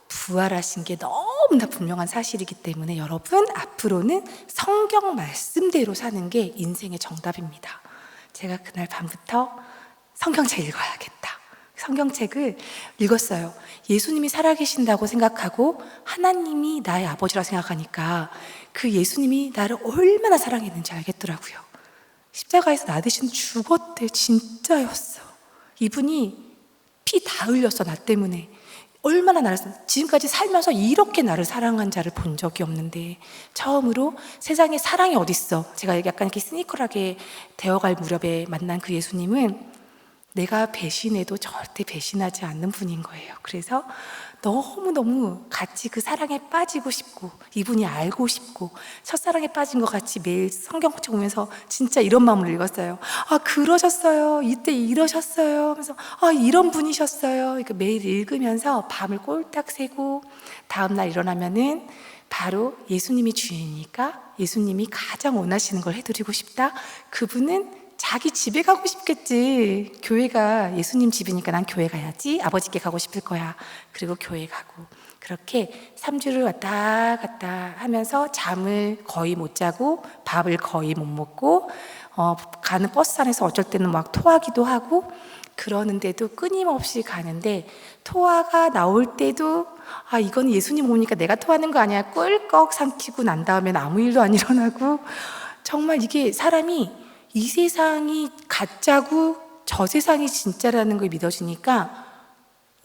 [SPEAKER 1] 부활하신 게 너무나 분명한 사실이기 때문에, 여러분 앞으로는 성경 말씀대로 사는 게 인생의 정답입니다. 제가 그날 밤부터 성경책 읽어야겠다, 성경책을 읽었어요. 예수님이 살아계신다고 생각하고 하나님이 나의 아버지라고 생각하니까, 그 예수님이 나를 얼마나 사랑했는지 알겠더라고요. 십자가에서 나 대신 죽었대. 진짜였어. 이분이 피 다 흘렸어, 나 때문에. 얼마나 나를, 지금까지 살면서 이렇게 나를 사랑한 자를 본 적이 없는데, 처음으로 세상에 사랑이 어딨어, 제가 약간 이렇게 시니컬하게 되어갈 무렵에 만난 그 예수님은 내가 배신해도 절대 배신하지 않는 분인 거예요. 그래서 너무너무 같이 그 사랑에 빠지고 싶고, 이분이 알고 싶고, 첫사랑에 빠진 것 같이 매일 성경책 보면서 진짜 이런 마음으로 읽었어요. 아, 그러셨어요, 이때 이러셨어요 하면서, 아, 이런 분이셨어요. 그러니까 매일 읽으면서 밤을 꼴딱 새고, 다음날 일어나면은 바로 예수님이 주인이니까 예수님이 가장 원하시는 걸 해드리고 싶다. 그분은 자기 집에 가고 싶겠지. 교회가 예수님 집이니까 난 교회 가야지, 아버지께 가고 싶을 거야. 그리고 교회 가고, 그렇게 3주를 왔다 갔다 하면서 잠을 거의 못 자고, 밥을 거의 못 먹고, 가는 버스 안에서 어쩔 때는 막 토하기도 하고, 그러는데도 끊임없이 가는데, 토화가 나올 때도, 아, 이건 예수님 오니까 내가 토하는 거 아니야, 꿀꺽 삼키고 난 다음엔 아무 일도 안 일어나고, 정말 이게 사람이 이 세상이 가짜고 저 세상이 진짜라는 걸 믿어지니까,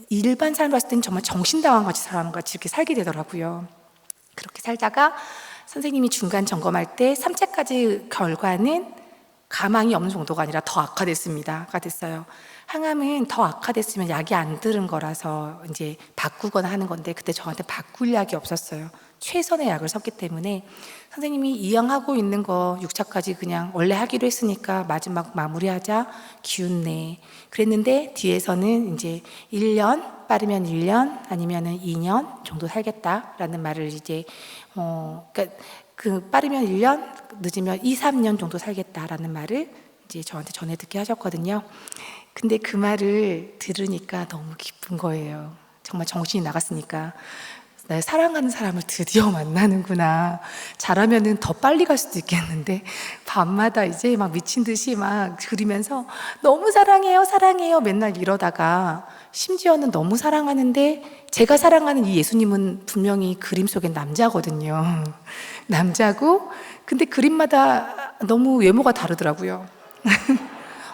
[SPEAKER 1] 일반 사람 봤을 때는 정말 정신당한 같이 사람 같이 이렇게 살게 되더라고요. 그렇게 살다가 선생님이 중간 점검할 때 3차까지 결과는 가망이 없는 정도가 아니라 더 악화됐습니다.가 됐어요. 항암은 더 악화됐으면 약이 안 들은 거라서 이제 바꾸거나 하는 건데 그때 저한테 바꿀 약이 없었어요. 최선의 약을 썼기 때문에 선생님이 이왕하고 있는 거 6차까지 그냥 원래 하기로 했으니까 마지막 마무리하자, 기운 내. 그랬는데 뒤에서는 이제 1년, 빠르면 1년 아니면은 2년 정도 살겠다라는 말을 이제 그러니까 그 빠르면 1년, 늦으면 2, 3년 정도 살겠다라는 말을 이제 저한테 전해 듣게 하셨거든요. 근데 그 말을 들으니까 너무 기쁜 거예요. 정말 정신이 나갔으니까. 날 사랑하는 사람을 드디어 만나는구나. 잘하면은 더 빨리 갈 수도 있겠는데 밤마다 이제 막 미친 듯이 막 그리면서 너무 사랑해요, 사랑해요 맨날 이러다가 심지어는 너무 사랑하는데 제가 사랑하는 이 예수님은 분명히 그림 속엔 남자거든요. 남자고 근데 그림마다 너무 외모가 다르더라고요.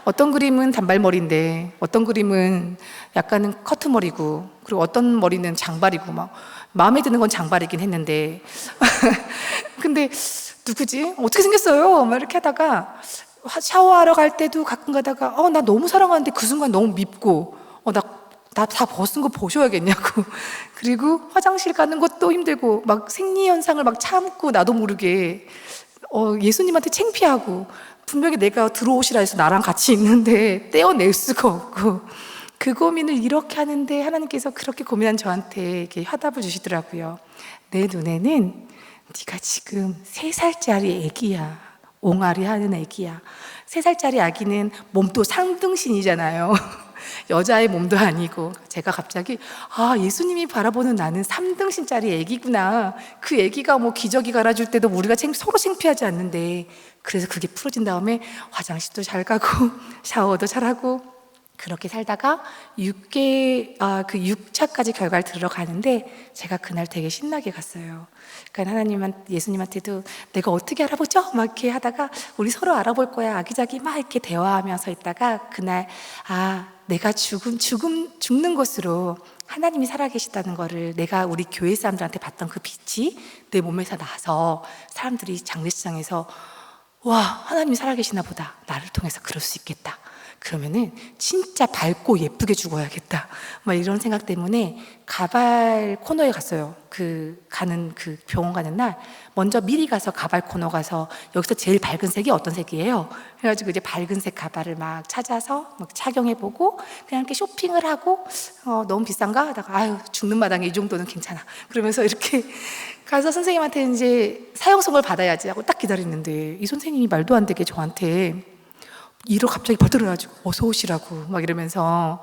[SPEAKER 1] 어떤 그림은 단발머리인데 어떤 그림은 약간은 커트머리고 그리고 어떤 머리는 장발이고 막 마음에 드는 건 장발이긴 했는데 근데 누구지? 어떻게 생겼어요? 막 이렇게 하다가 샤워하러 갈 때도 가끔 가다가 나 너무 사랑하는데 그 순간 너무 밉고 나 다 벗은 거 보셔야겠냐고 그리고 화장실 가는 것도 힘들고 막 생리현상을 막 참고 나도 모르게 예수님한테 창피하고 분명히 내가 들어오시라 해서 나랑 같이 있는데 떼어낼 수가 없고 그 고민을 이렇게 하는데 하나님께서 그렇게 고민한 저한테 이렇게 화답을 주시더라고요. 내 눈에는 네가 지금 3살짜리 애기야. 옹알이 하는 애기야. 3살짜리 아기는 몸도 상등신이잖아요. 여자의 몸도 아니고 제가 갑자기 예수님이 바라보는 나는 3등신짜리 애기구나. 그 애기가 뭐 기저귀 갈아줄 때도 우리가 서로 창피하지 않는데 그래서 그게 풀어진 다음에 화장실도 잘 가고 샤워도 잘하고 그렇게 살다가 그 6차까지 결과를 들어가는데 제가 그날 되게 신나게 갔어요. 그러니까 예수님한테도 내가 어떻게 알아보죠? 막 이렇게 하다가 우리 서로 알아볼 거야. 아기자기 막 이렇게 대화하면서 있다가 그날 내가 죽는 것으로 하나님이 살아계시다는 거를 내가 우리 교회 사람들한테 봤던 그 빛이 내 몸에서 나서 사람들이 장례식장에서 와, 하나님이 살아계시나 보다. 나를 통해서 그럴 수 있겠다. 그러면은 진짜 밝고 예쁘게 죽어야겠다. 막 이런 생각 때문에 가발 코너에 갔어요. 가는 병원 가는 날 먼저 미리 가서 가발 코너 가서 여기서 제일 밝은 색이 어떤 색이에요? 그래가지고 이제 밝은 색 가발을 막 찾아서 막 착용해보고 그냥 이렇게 쇼핑을 하고 너무 비싼가? 하다가 죽는 마당에 이 정도는 괜찮아. 그러면서 이렇게 가서 선생님한테 이제 사형선고를 받아야지 하고 딱 기다리는데 이 선생님이 말도 안 되게 저한테 이로 갑자기 버들어가지고 어서 오시라고 막 이러면서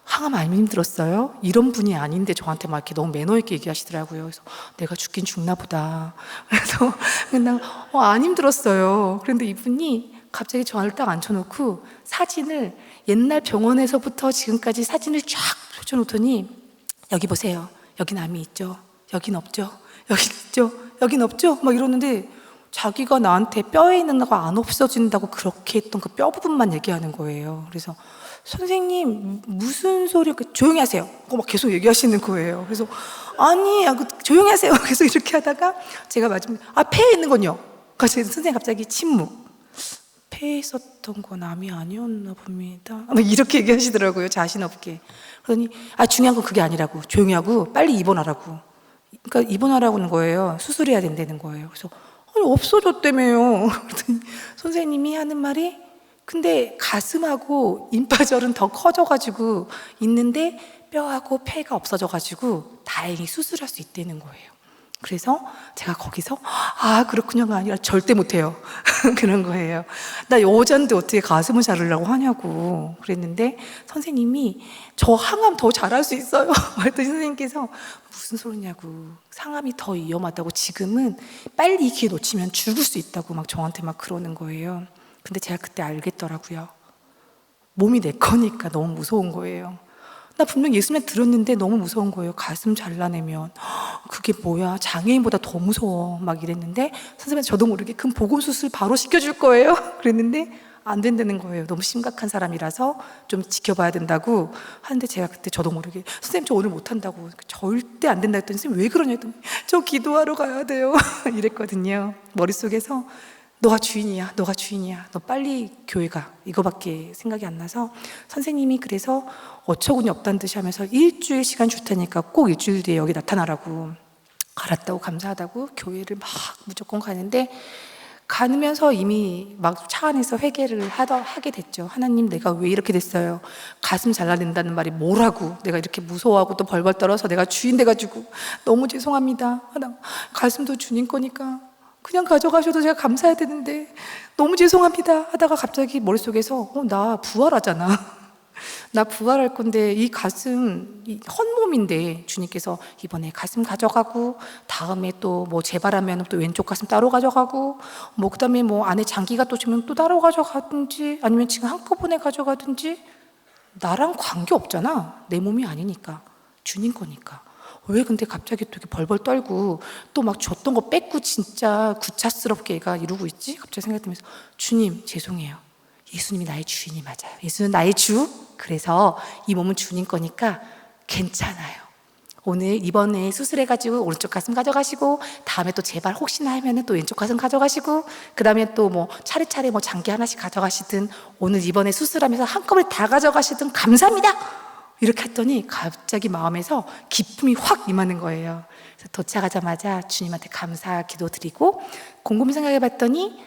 [SPEAKER 1] 항암 안 힘들었어요? 이런 분이 아닌데 저한테 막 이렇게 너무 매너 있게 얘기하시더라고요. 그래서 내가 죽긴 죽나 보다. 그래서 그냥 안 힘들었어요. 그런데 이분이 갑자기 저를 딱 앉혀놓고 사진을 옛날 병원에서부터 지금까지 사진을 쫙 펼쳐놓더니 여기 보세요. 여긴 암이 있죠. 여긴 없죠. 여긴 있죠. 여긴 없죠. 막 이러는데 자기가 나한테 뼈에 있는 거가 안 없어진다고 그렇게 했던 그 뼈 부분만 얘기하는 거예요. 그래서 선생님 무슨 소리 조용히 하세요. 막 계속 얘기하시는 거예요. 그래서 아니 조용히 하세요. 계속 이렇게 하다가 제가 마지막에 폐에 있는 건요. 그래서 선생님 갑자기 침묵. 폐에 있었던 건 암이 아니었나 봅니다. 막 이렇게 얘기하시더라고요. 자신 없게. 그러더니 중요한 건 그게 아니라고. 조용히 하고 빨리 입원하라고. 그러니까 입원하라고는 거예요. 수술해야 된다는 거예요. 그래서 없어졌다며요. 그랬더니 선생님이 하는 말이 근데 가슴하고 임파절은 더 커져가지고 있는데 뼈하고 폐가 없어져가지고 다행히 수술할 수 있다는 거예요. 그래서 제가 거기서 그렇군요가 아니라 절대 못해요. 그런 거예요. 나 여자인데 어떻게 가슴을 자르려고 하냐고 그랬는데 선생님이 저 항암 더 잘할 수 있어요. 그랬더니 선생님께서 무슨 소리냐고 상암이 더 위험하다고 지금은 빨리 이 기회 놓치면 죽을 수 있다고 막 저한테 막 그러는 거예요. 근데 제가 그때 알겠더라고요. 몸이 내 거니까 너무 무서운 거예요. 나 분명 예수님 들었는데 너무 무서운 거예요. 가슴 잘라내면 그게 뭐야 장애인보다 더 무서워 막 이랬는데 선생님 저도 모르게 그럼 보건 수술 바로 시켜줄 거예요. 그랬는데 안 된다는 거예요. 너무 심각한 사람이라서 좀 지켜봐야 된다고 하는데 제가 그때 저도 모르게 선생님 저 오늘 못한다고 절대 안 된다 했더니 선생님 왜 그러냐 했더니 저 기도하러 가야 돼요. 이랬거든요. 머릿속에서 너가 주인이야, 너가 주인이야, 너 빨리 교회 가, 이거밖에 생각이 안 나서 선생님이 그래서 어처구니 없다는 듯이 하면서 일주일 시간 줄 테니까 꼭 일주일 뒤에 여기 나타나라고, 알았다고 감사하다고 교회를 막 무조건 가는데, 가면서 이미 막 차 안에서 회개를 하게 됐죠. 하나님, 내가 왜 이렇게 됐어요? 가슴 잘라낸다는 말이 뭐라고? 내가 이렇게 무서워하고 또 벌벌 떨어서 내가 주인 돼가지고 너무 죄송합니다. 가슴도 주님 거니까 그냥 가져가셔도 제가 감사해야 되는데 너무 죄송합니다 하다가 갑자기 머릿속에서 나 부활하잖아. 나 부활할 건데 이 가슴, 이 헛몸인데 주님께서 이번에 가슴 가져가고, 다음에 또 뭐 재발하면 또 왼쪽 가슴 따로 가져가고, 뭐 그다음에 뭐 안에 장기가 또 주면 또 따로 가져가든지, 아니면 지금 한꺼번에 가져가든지, 나랑 관계 없잖아. 내 몸이 아니니까, 주님 거니까. 왜 근데 갑자기 또 이렇게 벌벌 떨고 또 막 줬던 거 뺏고 진짜 구차스럽게 얘가 이러고 있지? 갑자기 생각하면서, 주님 죄송해요. 예수님이 나의 주인이 맞아요. 예수는 나의 주. 그래서 이 몸은 주님 거니까 괜찮아요. 오늘 이번에 수술해가지고 오른쪽 가슴 가져가시고, 다음에 또 재발 혹시나 하면은 또 왼쪽 가슴 가져가시고, 그 다음에 또 뭐 차례차례 뭐 장기 하나씩 가져가시든, 오늘 이번에 수술하면서 한꺼번에 다 가져가시든 감사합니다. 이렇게 했더니 갑자기 마음에서 기쁨이 확 임하는 거예요. 그래서 도착하자마자 주님한테 감사 기도드리고, 곰곰이 생각해 봤더니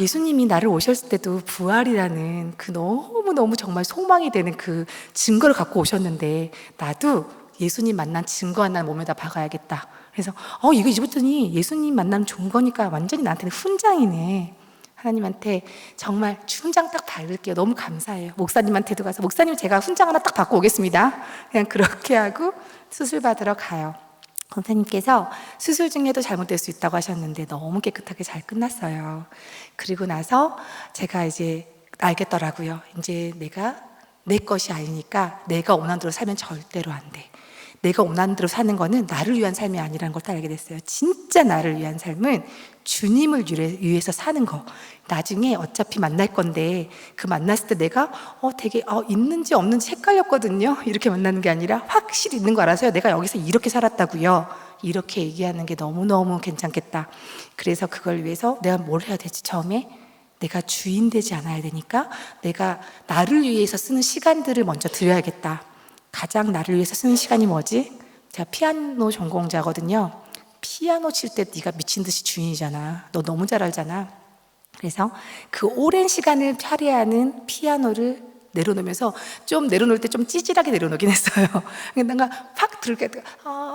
[SPEAKER 1] 예수님이 나를 오셨을 때도 부활이라는 그 너무너무 정말 소망이 되는 그 증거를 갖고 오셨는데, 나도 예수님 만난 증거 하나 몸에다 박아야겠다. 그래서 이거 잊어봤더니 예수님 만나면 좋은 거니까 완전히 나한테는 훈장이네. 하나님한테 정말 훈장 딱 받을게요. 너무 감사해요. 목사님한테도 가서, 목사님 제가 훈장 하나 딱 받고 오겠습니다. 그냥 그렇게 하고 수술 받으러 가요. 선생님께서 수술 중에도 잘못될 수 있다고 하셨는데 너무 깨끗하게 잘 끝났어요. 그리고 나서 제가 이제 알겠더라고요. 이제 내가 내 것이 아니니까 내가 원하는 대로 살면 절대로 안 돼. 내가 원하는 대로 사는 거는 나를 위한 삶이 아니라는 걸 딱 알게 됐어요. 진짜 나를 위한 삶은 주님을 위해서 사는 거. 나중에 어차피 만날 건데, 그 만났을 때 내가 되게 있는지 없는지 헷갈렸거든요. 이렇게 만나는 게 아니라 확실히 있는 거 알아서요. 내가 여기서 이렇게 살았다고요. 이렇게 얘기하는 게 너무너무 괜찮겠다. 그래서 그걸 위해서 내가 뭘 해야 되지? 처음에 내가 주인 되지 않아야 되니까 내가 나를 위해서 쓰는 시간들을 먼저 드려야겠다. 가장 나를 위해서 쓰는 시간이 뭐지? 제가 피아노 전공자거든요. 피아노 칠 때 네가 미친 듯이 주인이잖아. 너 너무 잘 알잖아. 그래서 그 오랜 시간을 할애하는 피아노를 내려놓으면서, 좀 내려놓을 때 좀 찌질하게 내려놓긴 했어요. 내가 팍 들게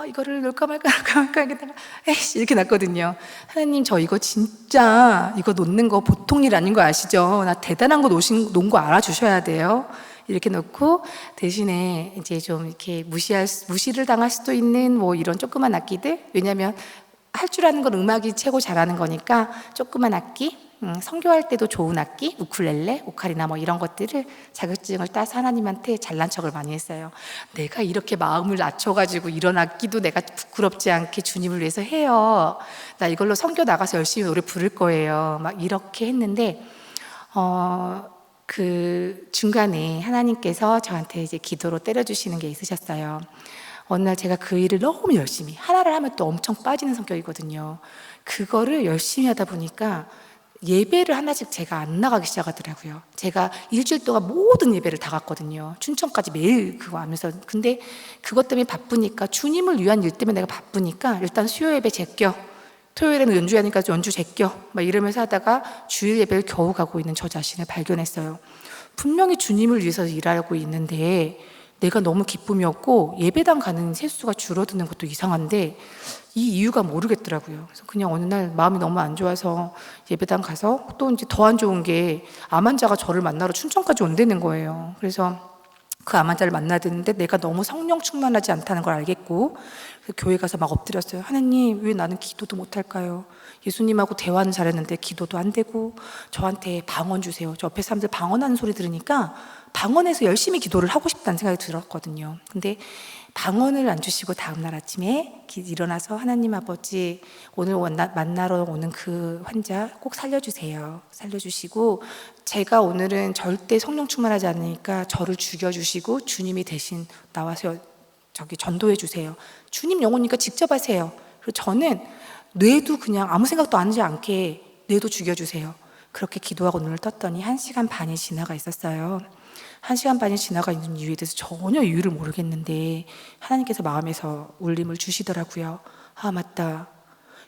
[SPEAKER 1] 이거를 놓을까 말까 하다가 에이씨 이렇게 났거든요. 하나님, 저 이거 진짜 이거 놓는 거 보통 일 아닌 거 아시죠? 나 대단한 거 놓은 거 알아주셔야 돼요. 이렇게 놓고, 대신에 이제 좀 이렇게 무시를 당할 수도 있는 뭐 이런 조그만 악기들, 왜냐면 할 줄 아는 건 음악이 최고 잘하는 거니까 조그만 악기, 선교할 때도 좋은 악기, 우쿨렐레, 오카리나 뭐 이런 것들을 자격증을 따서 하나님한테 잘난 척을 많이 했어요. 내가 이렇게 마음을 낮춰가지고 이런 악기도 내가 부끄럽지 않게 주님을 위해서 해요. 나 이걸로 선교 나가서 열심히 노래 부를 거예요. 막 이렇게 했는데, 그 중간에 하나님께서 저한테 이제 기도로 때려주시는 게 있으셨어요. 어느 날 제가 그 일을 너무 열심히, 하나를 하면 또 엄청 빠지는 성격이거든요. 그거를 열심히 하다 보니까 예배를 하나씩 제가 안 나가기 시작하더라고요. 제가 일주일 동안 모든 예배를 다 갔거든요. 춘천까지 매일 그거 하면서. 근데 그것 때문에 바쁘니까, 주님을 위한 일 때문에 내가 바쁘니까 일단 수요 예배 제껴, 토요일에는 연주하니까 연주 제껴, 막 이러면서 하다가 주일 예배를 겨우 가고 있는 저 자신을 발견했어요. 분명히 주님을 위해서 일하고 있는데 내가 너무 기쁨이 없고 예배당 가는 횟수가 줄어드는 것도 이상한데 이 이유가 모르겠더라고요. 그래서 그냥 어느 날 마음이 너무 안 좋아서 예배당 가서, 또 이제 더 안 좋은 게 암 환자가 저를 만나러 춘천까지 온다는 거예요. 그래서 그 암 환자를 만나야 되는데 내가 너무 성령 충만하지 않다는 걸 알겠고, 교회 가서 막 엎드렸어요. 하나님, 왜 나는 기도도 못할까요? 예수님하고 대화는 잘했는데 기도도 안 되고, 저한테 방언 주세요. 저 옆에 사람들 방언하는 소리 들으니까 방언에서 열심히 기도를 하고 싶다는 생각이 들었거든요. 근데 방언을 안 주시고 다음날 아침에 일어나서, 하나님 아버지, 오늘 만나러 오는 그 환자 꼭 살려주세요. 살려주시고, 제가 오늘은 절대 성령 충만하지 않으니까 저를 죽여주시고 주님이 대신 나와서 전도해 주세요. 주님 영혼이니까 직접 하세요. 그리고 저는 뇌도 그냥 아무 생각도 안 하지 않게 얘도 죽여주세요. 그렇게 기도하고 눈을 떴더니 1시간 반이 지나가 있었어요. 1시간 반이 지나가 있는 이유에 대해서 전혀 이유를 모르겠는데 하나님께서 마음에서 울림을 주시더라고요. 아, 맞다.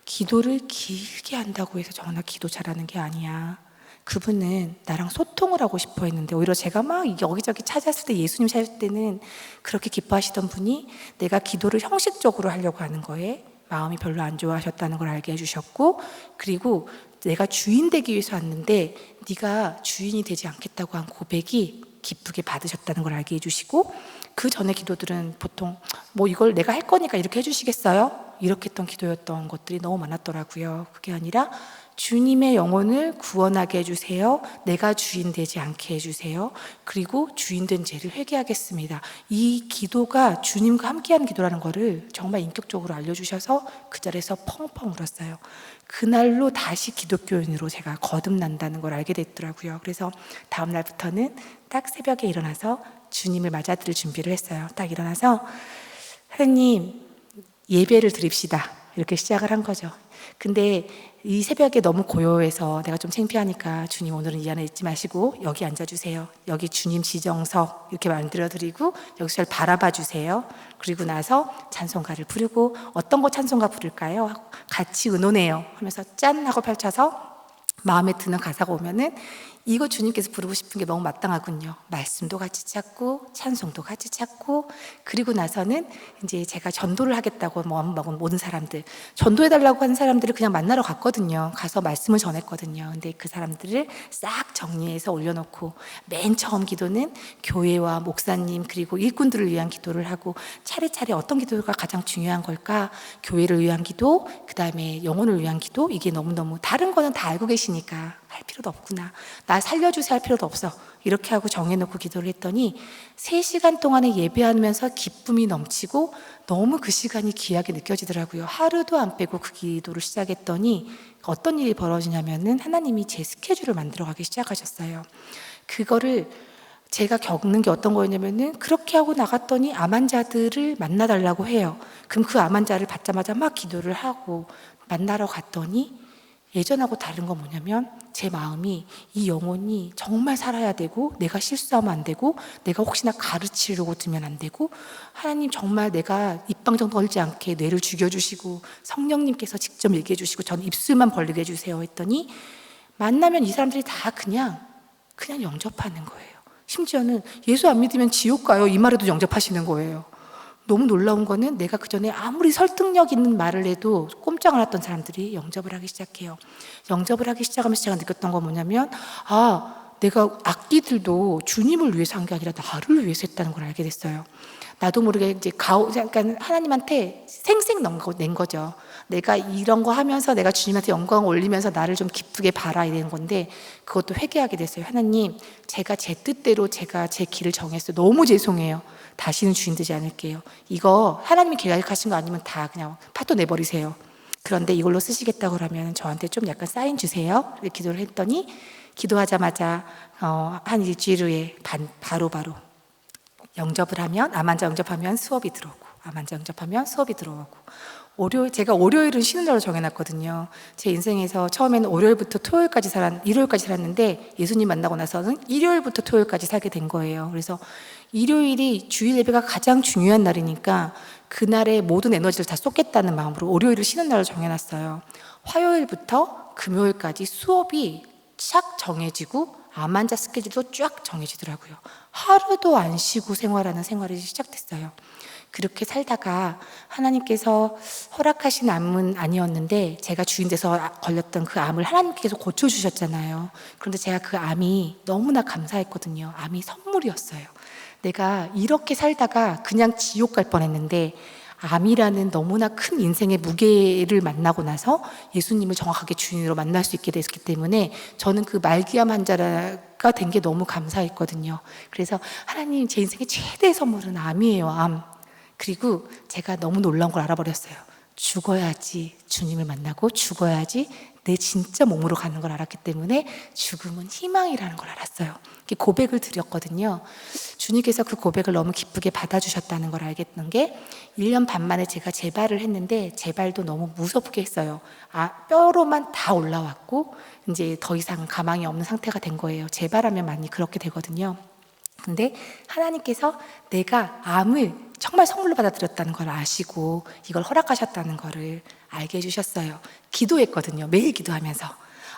[SPEAKER 1] 기도를 길게 한다고 해서 정말 기도 잘하는 게 아니야. 그분은 나랑 소통을 하고 싶어 했는데, 오히려 제가 막 여기저기 찾았을 때, 예수님 찾을 때는 그렇게 기뻐하시던 분이 내가 기도를 형식적으로 하려고 하는 거에 마음이 별로 안 좋아하셨다는 걸 알게 해주셨고, 그리고 내가 주인 되기 위해서 왔는데 네가 주인이 되지 않겠다고 한 고백이 기쁘게 받으셨다는 걸 알게 해주시고, 그 전에 기도들은 보통 뭐 이걸 내가 할 거니까 이렇게 해주시겠어요? 이렇게 했던 기도였던 것들이 너무 많았더라고요. 그게 아니라 주님의 영혼을 구원하게 해주세요. 내가 주인 되지 않게 해주세요. 그리고 주인된 죄를 회개하겠습니다. 이 기도가 주님과 함께하는 기도라는 거를 정말 인격적으로 알려주셔서 그 자리에서 펑펑 울었어요. 그날로 다시 기독교인으로 제가 거듭난다는 걸 알게 됐더라고요. 그래서 다음 날부터는 딱 새벽에 일어나서 주님을 맞아들일 준비를 했어요. 딱 일어나서 하나님, 예배를 드립시다. 이렇게 시작을 한 거죠. 근데 이 새벽에 너무 고요해서 내가 좀 창피하니까 주님 오늘은 이 안에 있지 마시고 여기 앉아주세요. 여기 주님 지정석 이렇게 만들어드리고 여기서 잘 바라봐 주세요. 그리고 나서 찬송가를 부르고, 어떤 거 찬송가 부를까요? 같이 의논해요 하면서 짠 하고 펼쳐서 마음에 드는 가사가 오면은 이거 주님께서 부르고 싶은 게 너무 마땅하군요. 말씀도 같이 찾고 찬송도 같이 찾고, 그리고 나서는 이제 제가 전도를 하겠다고 모든 사람들, 전도해달라고 하는 사람들을 그냥 만나러 갔거든요. 가서 말씀을 전했거든요. 근데 그 사람들을 싹 정리해서 올려놓고, 맨 처음 기도는 교회와 목사님 그리고 일꾼들을 위한 기도를 하고, 차례차례 어떤 기도가 가장 중요한 걸까? 교회를 위한 기도, 그 다음에 영혼을 위한 기도. 이게 너무너무 다른 거는 다 알고 계시니까 할 필요도 없구나, 나 살려주세요 할 필요도 없어, 이렇게 하고 정해놓고 기도를 했더니 3시간 동안에 예배하면서 기쁨이 넘치고 너무 그 시간이 귀하게 느껴지더라고요. 하루도 안 빼고 그 기도를 시작했더니 어떤 일이 벌어지냐면은 하나님이 제 스케줄을 만들어가기 시작하셨어요. 그거를 제가 겪는 게 어떤 거였냐면은, 그렇게 하고 나갔더니 암 환자들을 만나달라고 해요. 그럼 그 암 환자를 받자마자 막 기도를 하고 만나러 갔더니 예전하고 다른 건 뭐냐면, 제 마음이 이 영혼이 정말 살아야 되고, 내가 실수하면 안 되고, 내가 혹시나 가르치려고 들면 안 되고, 하나님 정말 내가 입방정 걸지 않게 뇌를 죽여주시고 성령님께서 직접 얘기해 주시고 저는 입술만 벌리게 해주세요 했더니, 만나면 이 사람들이 다 그냥 영접하는 거예요. 심지어는 예수 안 믿으면 지옥 가요, 이 말에도 영접하시는 거예요. 너무 놀라운 거는 내가 그전에 아무리 설득력 있는 말을 해도 꼼짝 안 했던 사람들이 영접을 하기 시작해요. 영접을 하기 시작하면서 제가 느꼈던 건 뭐냐면, 내가 악기들도 주님을 위해서 한 게 아니라 나를 위해서 했다는 걸 알게 됐어요. 나도 모르게 이제 약간 하나님한테 생생 낸 거죠. 내가 이런 거 하면서 내가 주님한테 영광을 올리면서 나를 좀 기쁘게 봐라, 이런 건데, 그것도 회개하게 됐어요. 하나님, 제가 제 뜻대로 제가 제 길을 정했어요. 너무 죄송해요. 다시는 주인 되지 않을게요. 이거 하나님이 계획하신 거 아니면 다 그냥 파토 내버리세요. 그런데 이걸로 쓰시겠다고 그러면 저한테 좀 약간 사인 주세요. 이렇게 기도를 했더니, 기도하자마자 한 일주일 후에 바로 영접을 하면, 암 환자 영접하면 수업이 들어오고, 암 환자 영접하면 수업이 들어오고, 제가 월요일은 쉬는 날로 정해놨거든요. 제 인생에서 처음에는 월요일부터 토요일까지 일요일까지 살았는데, 예수님 만나고 나서는 일요일부터 토요일까지 살게 된 거예요. 그래서 일요일이 주일 예배가 가장 중요한 날이니까 그날의 모든 에너지를 다 쏟겠다는 마음으로 월요일을 쉬는 날로 정해놨어요. 화요일부터 금요일까지 수업이 쫙 정해지고 암 환자 스케줄도 쫙 정해지더라고요. 하루도 안 쉬고 생활하는 생활이 시작됐어요. 그렇게 살다가 하나님께서 허락하신 암은 아니었는데, 제가 주인 돼서 걸렸던 그 암을 하나님께서 고쳐주셨잖아요. 그런데 제가 그 암이 너무나 감사했거든요. 암이 선물이었어요. 내가 이렇게 살다가 그냥 지옥 갈 뻔했는데, 암이라는 너무나 큰 인생의 무게를 만나고 나서 예수님을 정확하게 주인으로 만날 수 있게 됐기 때문에 저는 그 말기암 환자가 된 게 너무 감사했거든요. 그래서 하나님, 제 인생의 최대의 선물은 암이에요, 암. 그리고 제가 너무 놀라운 걸 알아버렸어요. 죽어야지 주님을 만나고 죽어야지 내 진짜 몸으로 가는 걸 알았기 때문에 죽음은 희망이라는 걸 알았어요. 고백을 드렸거든요. 주님께서 그 고백을 너무 기쁘게 받아주셨다는 걸 알겠는 게 1년 반 만에 제가 재발을 했는데 재발도 너무 무섭게 했어요. 뼈로만 다 올라왔고 이제 더 이상 가망이 없는 상태가 된 거예요. 재발하면 많이 그렇게 되거든요. 근데 하나님께서 내가 암을 정말 선물로 받아들였다는 걸 아시고 이걸 허락하셨다는 거를 알게 해주셨어요. 기도했거든요. 매일 기도하면서.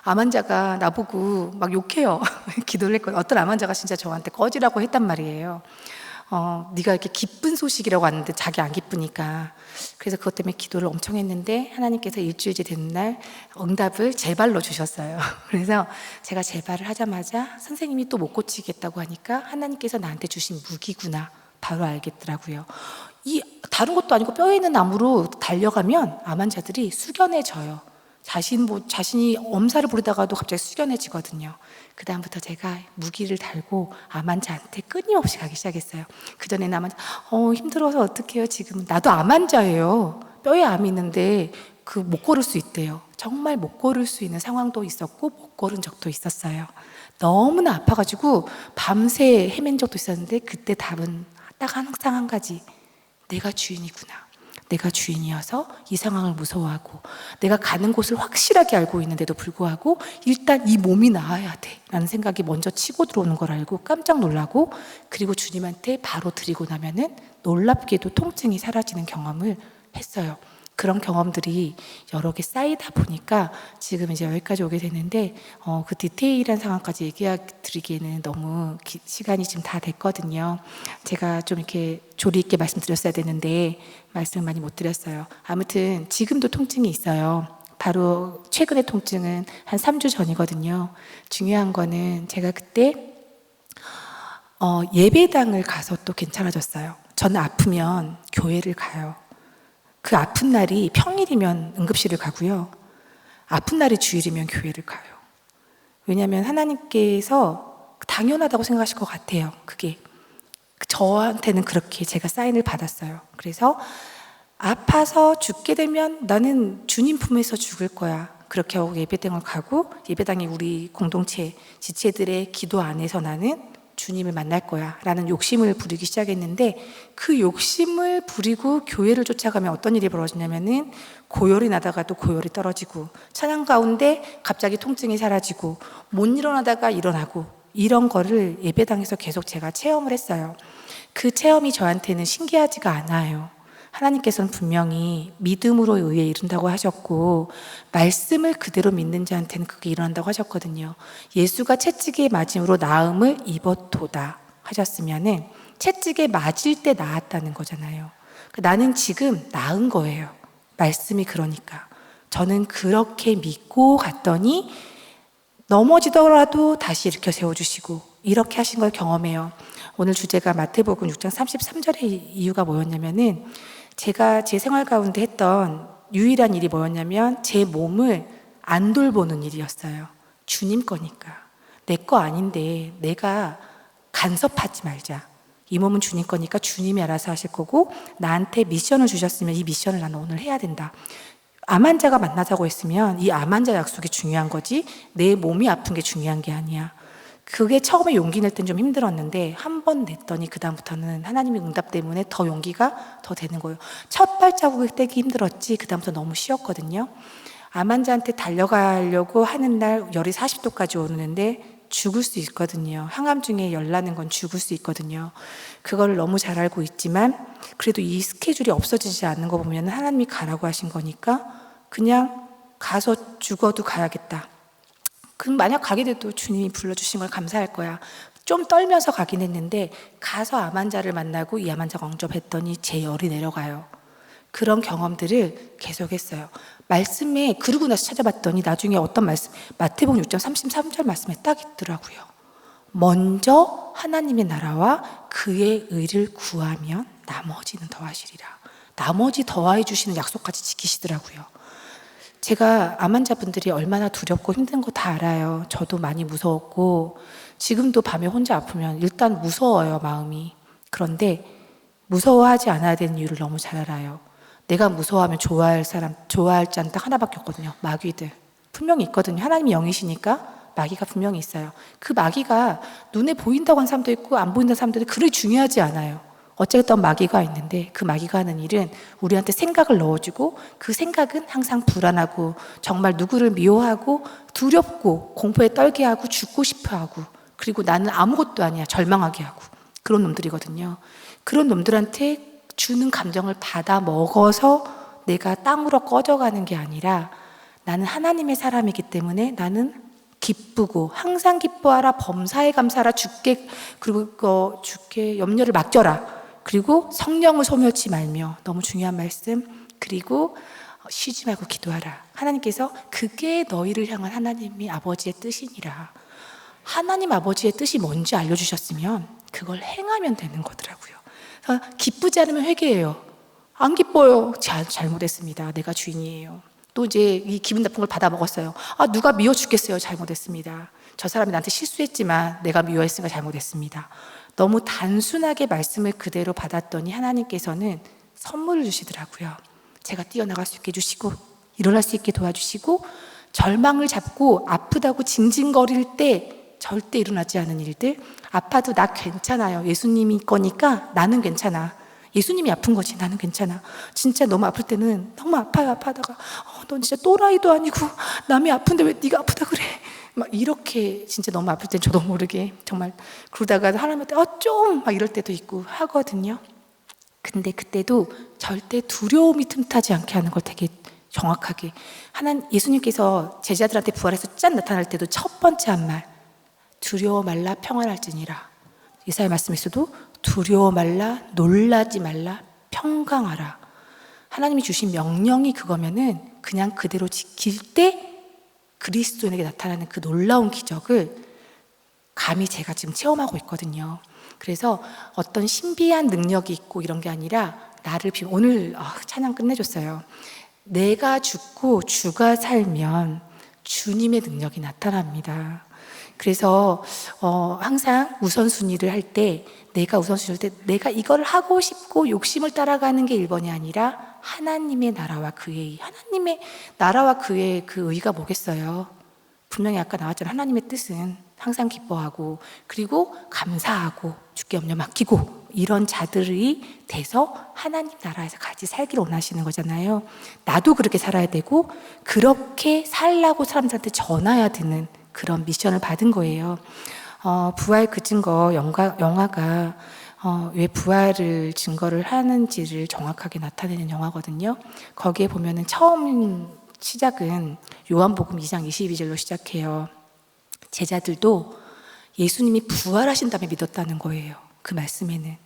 [SPEAKER 1] 암 환자가 나보고 막 욕해요. 기도를 했거든요. 어떤 암 환자가 진짜 저한테 꺼지라고 했단 말이에요. 네가 이렇게 기쁜 소식이라고 왔는데 자기 안 기쁘니까. 그래서 그것 때문에 기도를 엄청 했는데 하나님께서 일주일째 되는 날 응답을 재발로 주셨어요. 그래서 제가 재발을 하자마자 선생님이 또 못 고치겠다고 하니까 하나님께서 나한테 주신 무기구나 바로 알겠더라고요. 이 다른 것도 아니고 뼈에 있는 나무로 달려가면 암 환자들이 숙연해져요. 자신이 엄살을 부리다가도 갑자기 숙연해지거든요. 그 다음부터 제가 무기를 달고 암 환자한테 끊임없이 가기 시작했어요. 그전에는 암 환자 힘들어서 어떡해요. 지금 나도 암 환자예요. 뼈에 암이 있는데 못 걸을 수 있대요. 정말 못 걸을 수 있는 상황도 있었고 못 걸은 적도 있었어요. 너무나 아파가지고 밤새 헤맨 적도 있었는데 그때 답은 딱 항상 한 가지, 내가 주인이구나. 내가 주인이어서 이 상황을 무서워하고 내가 가는 곳을 확실하게 알고 있는데도 불구하고 일단 이 몸이 나아야 돼 라는 생각이 먼저 치고 들어오는 걸 알고 깜짝 놀라고, 그리고 주님한테 바로 드리고 나면은 놀랍게도 통증이 사라지는 경험을 했어요. 그런 경험들이 여러 개 쌓이다 보니까 지금 이제 여기까지 오게 됐는데 그 디테일한 상황까지 얘기해 드리기에는 너무 시간이 지금 다 됐거든요. 제가 좀 이렇게 조리 있게 말씀드렸어야 되는데 말씀을 많이 못 드렸어요. 아무튼 지금도 통증이 있어요. 바로 최근의 통증은 한 3주 전이거든요. 중요한 거는 제가 그때 예배당을 가서 또 괜찮아졌어요. 저는 아프면 교회를 가요. 그 아픈 날이 평일이면 응급실을 가고요. 아픈 날이 주일이면 교회를 가요. 왜냐하면 하나님께서 당연하다고 생각하실 것 같아요. 그게 저한테는 그렇게 제가 사인을 받았어요. 그래서 아파서 죽게 되면 나는 주님 품에서 죽을 거야. 그렇게 하고 예배당을 가고, 예배당이 우리 공동체 지체들의 기도 안에서 나는 주님을 만날 거야 라는 욕심을 부리기 시작했는데, 그 욕심을 부리고 교회를 쫓아가면 어떤 일이 벌어지냐면은 고열이 나다가도 고열이 떨어지고, 찬양 가운데 갑자기 통증이 사라지고, 못 일어나다가 일어나고, 이런 거를 예배당에서 계속 제가 체험을 했어요. 그 체험이 저한테는 신기하지가 않아요. 하나님께서는 분명히 믿음으로 의에 이른다고 하셨고 말씀을 그대로 믿는 자한테는 그게 일어난다고 하셨거든요. 예수가 채찍에 맞음으로 나음을 입었도다 하셨으면은 채찍에 맞을 때 나았다는 거잖아요. 나는 지금 나은 거예요. 말씀이 그러니까. 저는 그렇게 믿고 갔더니 넘어지더라도 다시 일으켜 세워주시고 이렇게 하신 걸 경험해요. 오늘 주제가 마태복음 6장 33절의 이유가 뭐였냐면은, 제가 제 생활 가운데 했던 유일한 일이 뭐였냐면 제 몸을 안 돌보는 일이었어요. 주님 거니까. 내 거 아닌데 내가 간섭하지 말자. 이 몸은 주님 거니까 주님이 알아서 하실 거고, 나한테 미션을 주셨으면 이 미션을 나는 오늘 해야 된다. 암 환자가 만나자고 했으면 이 암 환자 약속이 중요한 거지 내 몸이 아픈 게 중요한 게 아니야. 그게 처음에 용기 낼 땐 좀 힘들었는데 한 번 냈더니 그 다음부터는 하나님의 응답 때문에 더 용기가 더 되는 거예요. 첫 발자국을 떼기 힘들었지 그 다음부터 너무 쉬웠거든요. 암 환자한테 달려가려고 하는 날 열이 40도까지 오르는데 죽을 수 있거든요. 항암 중에 열 나는 건 죽을 수 있거든요. 그걸 너무 잘 알고 있지만 그래도 이 스케줄이 없어지지 않는 거 보면 하나님이 가라고 하신 거니까 그냥 가서 죽어도 가야겠다. 그럼 만약 가게 돼도 주님이 불러주신 걸 감사할 거야. 좀 떨면서 가긴 했는데 가서 암 환자를 만나고 이 암 환자가 응접했더니 제 열이 내려가요. 그런 경험들을 계속했어요. 말씀에 그러고 나서 찾아봤더니 나중에 어떤 말씀, 마태복음 6장 33절 말씀에 딱 있더라고요. 먼저 하나님의 나라와 그의 의를 구하면 나머지는 더하시리라. 나머지 더하해 주시는 약속까지 지키시더라고요. 제가 암 환자분들이 얼마나 두렵고 힘든 거 다 알아요. 저도 많이 무서웠고 지금도 밤에 혼자 아프면 일단 무서워요, 마음이. 그런데 무서워하지 않아야 되는 이유를 너무 잘 알아요. 내가 무서워하면 좋아할 자는 딱 하나밖에 없거든요. 마귀들, 분명히 있거든요. 하나님이 영이시니까 마귀가 분명히 있어요. 그 마귀가 눈에 보인다고 하는 사람도 있고 안 보인다는 사람도 있고 그렇게 중요하지 않아요. 어쨌든 마귀가 있는데 그 마귀가 하는 일은 우리한테 생각을 넣어주고 그 생각은 항상 불안하고 정말 누구를 미워하고 두렵고 공포에 떨게 하고 죽고 싶어 하고 그리고 나는 아무것도 아니야 절망하게 하고 그런 놈들이거든요. 그런 놈들한테 주는 감정을 받아 먹어서 내가 땅으로 꺼져가는 게 아니라 나는 하나님의 사람이기 때문에 나는 기쁘고 항상 기뻐하라 범사에 감사하라 주께 그리고 주께 염려를 맡겨라 그리고 성령을 소멸치 말며 너무 중요한 말씀 그리고 쉬지 말고 기도하라. 하나님께서 그게 너희를 향한 하나님이 아버지의 뜻이니라. 하나님 아버지의 뜻이 뭔지 알려주셨으면 그걸 행하면 되는 거더라고요. 그래서 기쁘지 않으면 회개해요. 안 기뻐요. 잘못했습니다. 내가 주인이에요. 또 이제 이 기분 나쁜 걸 받아 먹었어요. 누가 미워 죽겠어요. 잘못했습니다. 저 사람이 나한테 실수했지만 내가 미워했으니까 잘못했습니다. 너무 단순하게 말씀을 그대로 받았더니 하나님께서는 선물을 주시더라고요. 제가 뛰어나갈 수 있게 해주시고 일어날 수 있게 도와주시고 절망을 잡고 아프다고 징징거릴 때 절대 일어나지 않은 일들 아파도 나 괜찮아요. 예수님이 거니까 나는 괜찮아. 예수님이 아픈 거지 나는 괜찮아. 진짜 너무 아플 때는 너무 아파요. 아파하다가 넌 진짜 또라이도 아니고 남이 아픈데 왜 네가 아프다 그래. 막 이렇게 진짜 너무 아플 땐 저도 모르게 정말 그러다가 하나님한테 좀 막 이럴 때도 있고 하거든요. 근데 그때도 절대 두려움이 틈타지 않게 하는 걸 되게 정확하게 예수님께서 제자들한테 부활해서 짠 나타날 때도 첫 번째 한 말 두려워 말라 평안할지니라. 예사야 말씀에서도 두려워 말라 놀라지 말라 평강하라. 하나님이 주신 명령이 그거면은 그냥 그대로 지킬 때 그리스도인에게 나타나는 그 놀라운 기적을 감히 제가 지금 체험하고 있거든요. 그래서 어떤 신비한 능력이 있고 이런 게 아니라 나를 오늘 찬양 끝내줬어요. 내가 죽고 주가 살면 주님의 능력이 나타납니다. 그래서 항상 우선순위를 할 때 내가 우선순위를 할 때 내가 이걸 하고 싶고 욕심을 따라가는 게 1번이 아니라 하나님의 나라와 그의 의 하나님의 나라와 그의 그 의가 뭐겠어요. 분명히 아까 나왔잖아요. 하나님의 뜻은 항상 기뻐하고 그리고 감사하고 주께 염려 맡기고 이런 자들이 돼서 하나님 나라에서 같이 살기를 원하시는 거잖아요. 나도 그렇게 살아야 되고 그렇게 살라고 사람들한테 전해야 되는 그런 미션을 받은 거예요. 부활 그 증거 영화가 왜 부활을 증거를 하는지를 정확하게 나타내는 영화거든요. 거기에 보면은 처음 시작은 요한복음 2장 22절로 시작해요. 제자들도 예수님이 부활하신 다음에 믿었다는 거예요. 그 말씀에는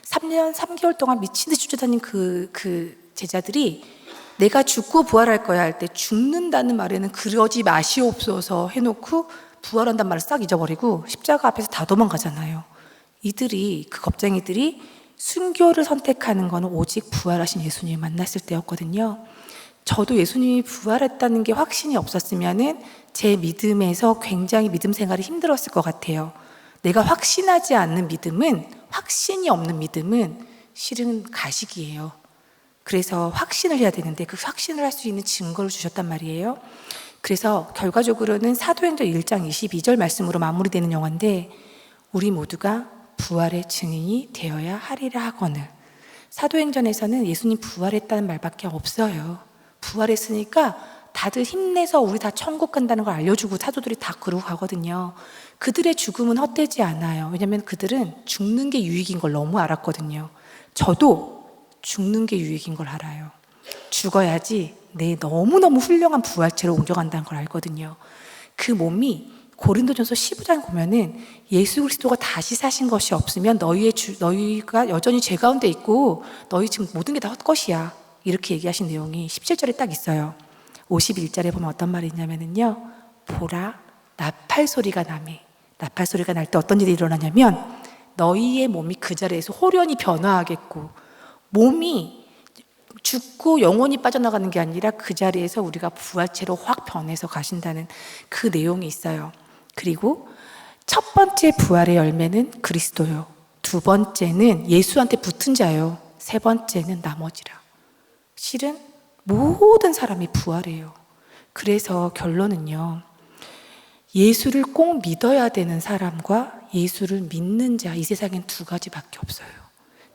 [SPEAKER 1] 3년 3개월 동안 미친 듯이 쫓아다닌 그 제자들이 내가 죽고 부활할 거야 할 때 죽는다는 말에는 그러지 마시옵소서 해놓고 부활한다는 말을 싹 잊어버리고 십자가 앞에서 다 도망가잖아요. 그 겁쟁이들이 순교를 선택하는 거는 오직 부활하신 예수님을 만났을 때였거든요. 저도 예수님이 부활했다는 게 확신이 없었으면은 제 믿음에서 굉장히 믿음 생활이 힘들었을 것 같아요. 내가 확신하지 않는 믿음은, 확신이 없는 믿음은 실은 가식이에요. 그래서 확신을 해야 되는데 그 확신을 할 수 있는 증거를 주셨단 말이에요. 그래서 결과적으로는 사도행전 1장 22절 말씀으로 마무리되는 영화인데 우리 모두가 부활의 증인이 되어야 하리라 하거늘. 사도행전에서는 예수님 부활했다는 말밖에 없어요. 부활했으니까 다들 힘내서 우리 다 천국 간다는 걸 알려주고 사도들이 다 그러고 가거든요. 그들의 죽음은 헛되지 않아요. 왜냐하면 그들은 죽는 게 유익인 걸 너무 알았거든요. 저도 죽는 게 유익인 걸 알아요. 죽어야지 내 너무너무 훌륭한 부활체로 옮겨간다는 걸 알거든요. 그 몸이 고린도전서 15장 보면은 예수 그리스도가 다시 사신 것이 없으면 너희가 여전히 죄 가운데 있고 너희 지금 모든 게 다 헛것이야. 이렇게 얘기하신 내용이 17절에 딱 있어요. 51절에 보면 어떤 말이 있냐면요. 보라, 나팔 소리가 나매. 나팔 소리가 날 때 어떤 일이 일어나냐면 너희의 몸이 그 자리에서 홀연히 변화하겠고 몸이 죽고 영혼이 빠져나가는 게 아니라 그 자리에서 우리가 부활체로 확 변해서 가신다는 그 내용이 있어요. 그리고 첫 번째 부활의 열매는 그리스도요. 두 번째는 예수한테 붙은 자요. 세 번째는 나머지라. 실은 모든 사람이 부활해요. 그래서 결론은요, 예수를 꼭 믿어야 되는 사람과 예수를 믿는 자, 이 세상엔 두 가지밖에 없어요.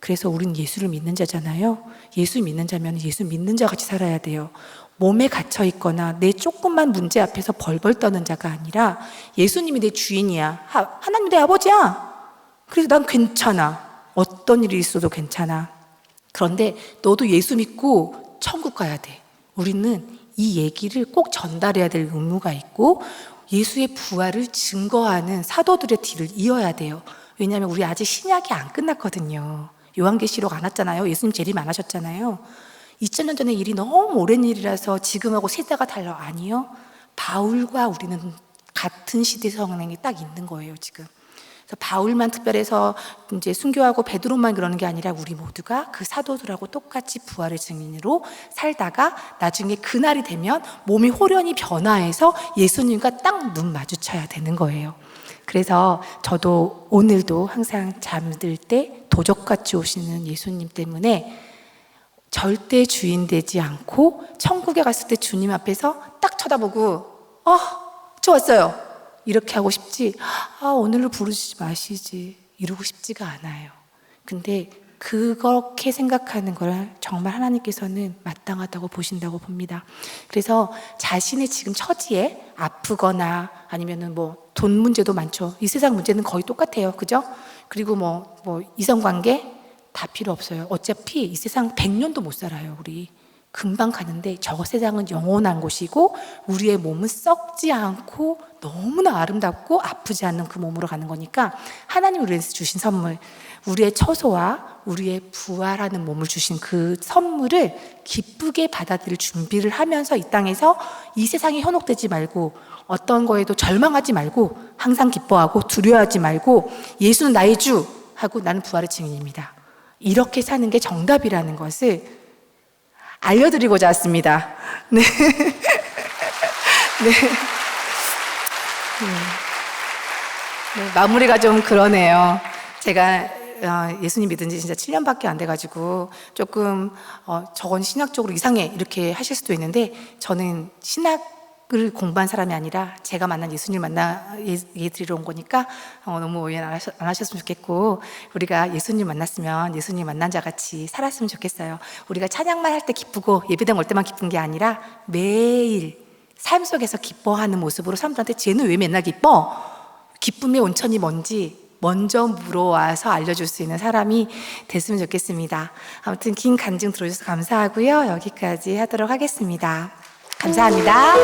[SPEAKER 1] 그래서 우린 예수를 믿는 자잖아요. 예수 믿는 자면 예수 믿는 자 같이 살아야 돼요. 몸에 갇혀 있거나 내 조금만 문제 앞에서 벌벌 떠는 자가 아니라 예수님이 내 주인이야. 하나님 내 아버지야. 그래서 난 괜찮아. 어떤 일이 있어도 괜찮아. 그런데 너도 예수 믿고 천국 가야 돼. 우리는 이 얘기를 꼭 전달해야 될 의무가 있고 예수의 부활을 증거하는 사도들의 뒤를 이어야 돼요. 왜냐하면 우리 아직 신약이 안 끝났거든요. 요한계시록 안 왔잖아요. 예수님 재림 안 하셨잖아요. 2000년 전의 일이 너무 오랜 일이라서 지금하고 세대가 달라. 아니요. 바울과 우리는 같은 시대 성향이 딱 있는 거예요, 지금. 그래서 바울만 특별해서 이제 순교하고 베드로만 그러는 게 아니라 우리 모두가 그 사도들하고 똑같이 부활의 증인으로 살다가 나중에 그날이 되면 몸이 호련히 변화해서 예수님과 딱 눈 마주쳐야 되는 거예요. 그래서 저도 오늘도 항상 잠들 때 도적같이 오시는 예수님 때문에 절대 주인 되지 않고 천국에 갔을 때 주님 앞에서 딱 쳐다보고 저 왔어요 이렇게 하고 싶지, 오늘로 부르지 마시지 이러고 싶지가 않아요. 근데 그렇게 생각하는 걸 정말 하나님께서는 마땅하다고 보신다고 봅니다. 그래서 자신의 지금 처지에 아프거나 아니면은 뭐 돈 문제도 많죠. 이 세상 문제는 거의 똑같아요. 그죠? 그리고 뭐 이성관계 다 필요 없어요. 어차피 이 세상 100년도 못 살아요. 우리 금방 가는데 저 세상은 영원한 곳이고 우리의 몸은 썩지 않고 너무나 아름답고 아프지 않는 그 몸으로 가는 거니까 하나님이 우리에게 주신 선물, 우리의 처소와 우리의 부활하는 몸을 주신 그 선물을 기쁘게 받아들일 준비를 하면서 이 땅에서 이 세상에 현혹되지 말고 어떤 거에도 절망하지 말고 항상 기뻐하고 두려워하지 말고 예수는 나의 주 하고 나는 부활의 증인입니다. 이렇게 사는 게 정답이라는 것을 알려드리고자 왔습니다. 네. 네. 마무리가 좀 그러네요. 제가 예수님 믿은 지 진짜 7년밖에 안 돼가지고 조금 저건 신학적으로 이상해 이렇게 하실 수도 있는데 저는 신학을 공부한 사람이 아니라 제가 만난 예수님을 만나 얘기 드리러 온 거니까 너무 오해 안 하셨으면 좋겠고 우리가 예수님 만났으면 예수님 만난 자 같이 살았으면 좋겠어요. 우리가 찬양만 할 때 기쁘고 예배당 올 때만 기쁜 게 아니라 매일 삶 속에서 기뻐하는 모습으로 사람들한테 쟤는 왜 맨날 기뻐? 기쁨의 온천이 뭔지 먼저 물어와서 알려줄 수 있는 사람이 됐으면 좋겠습니다. 아무튼 긴 간증 들어주셔서 감사하고요. 여기까지 하도록 하겠습니다. 감사합니다.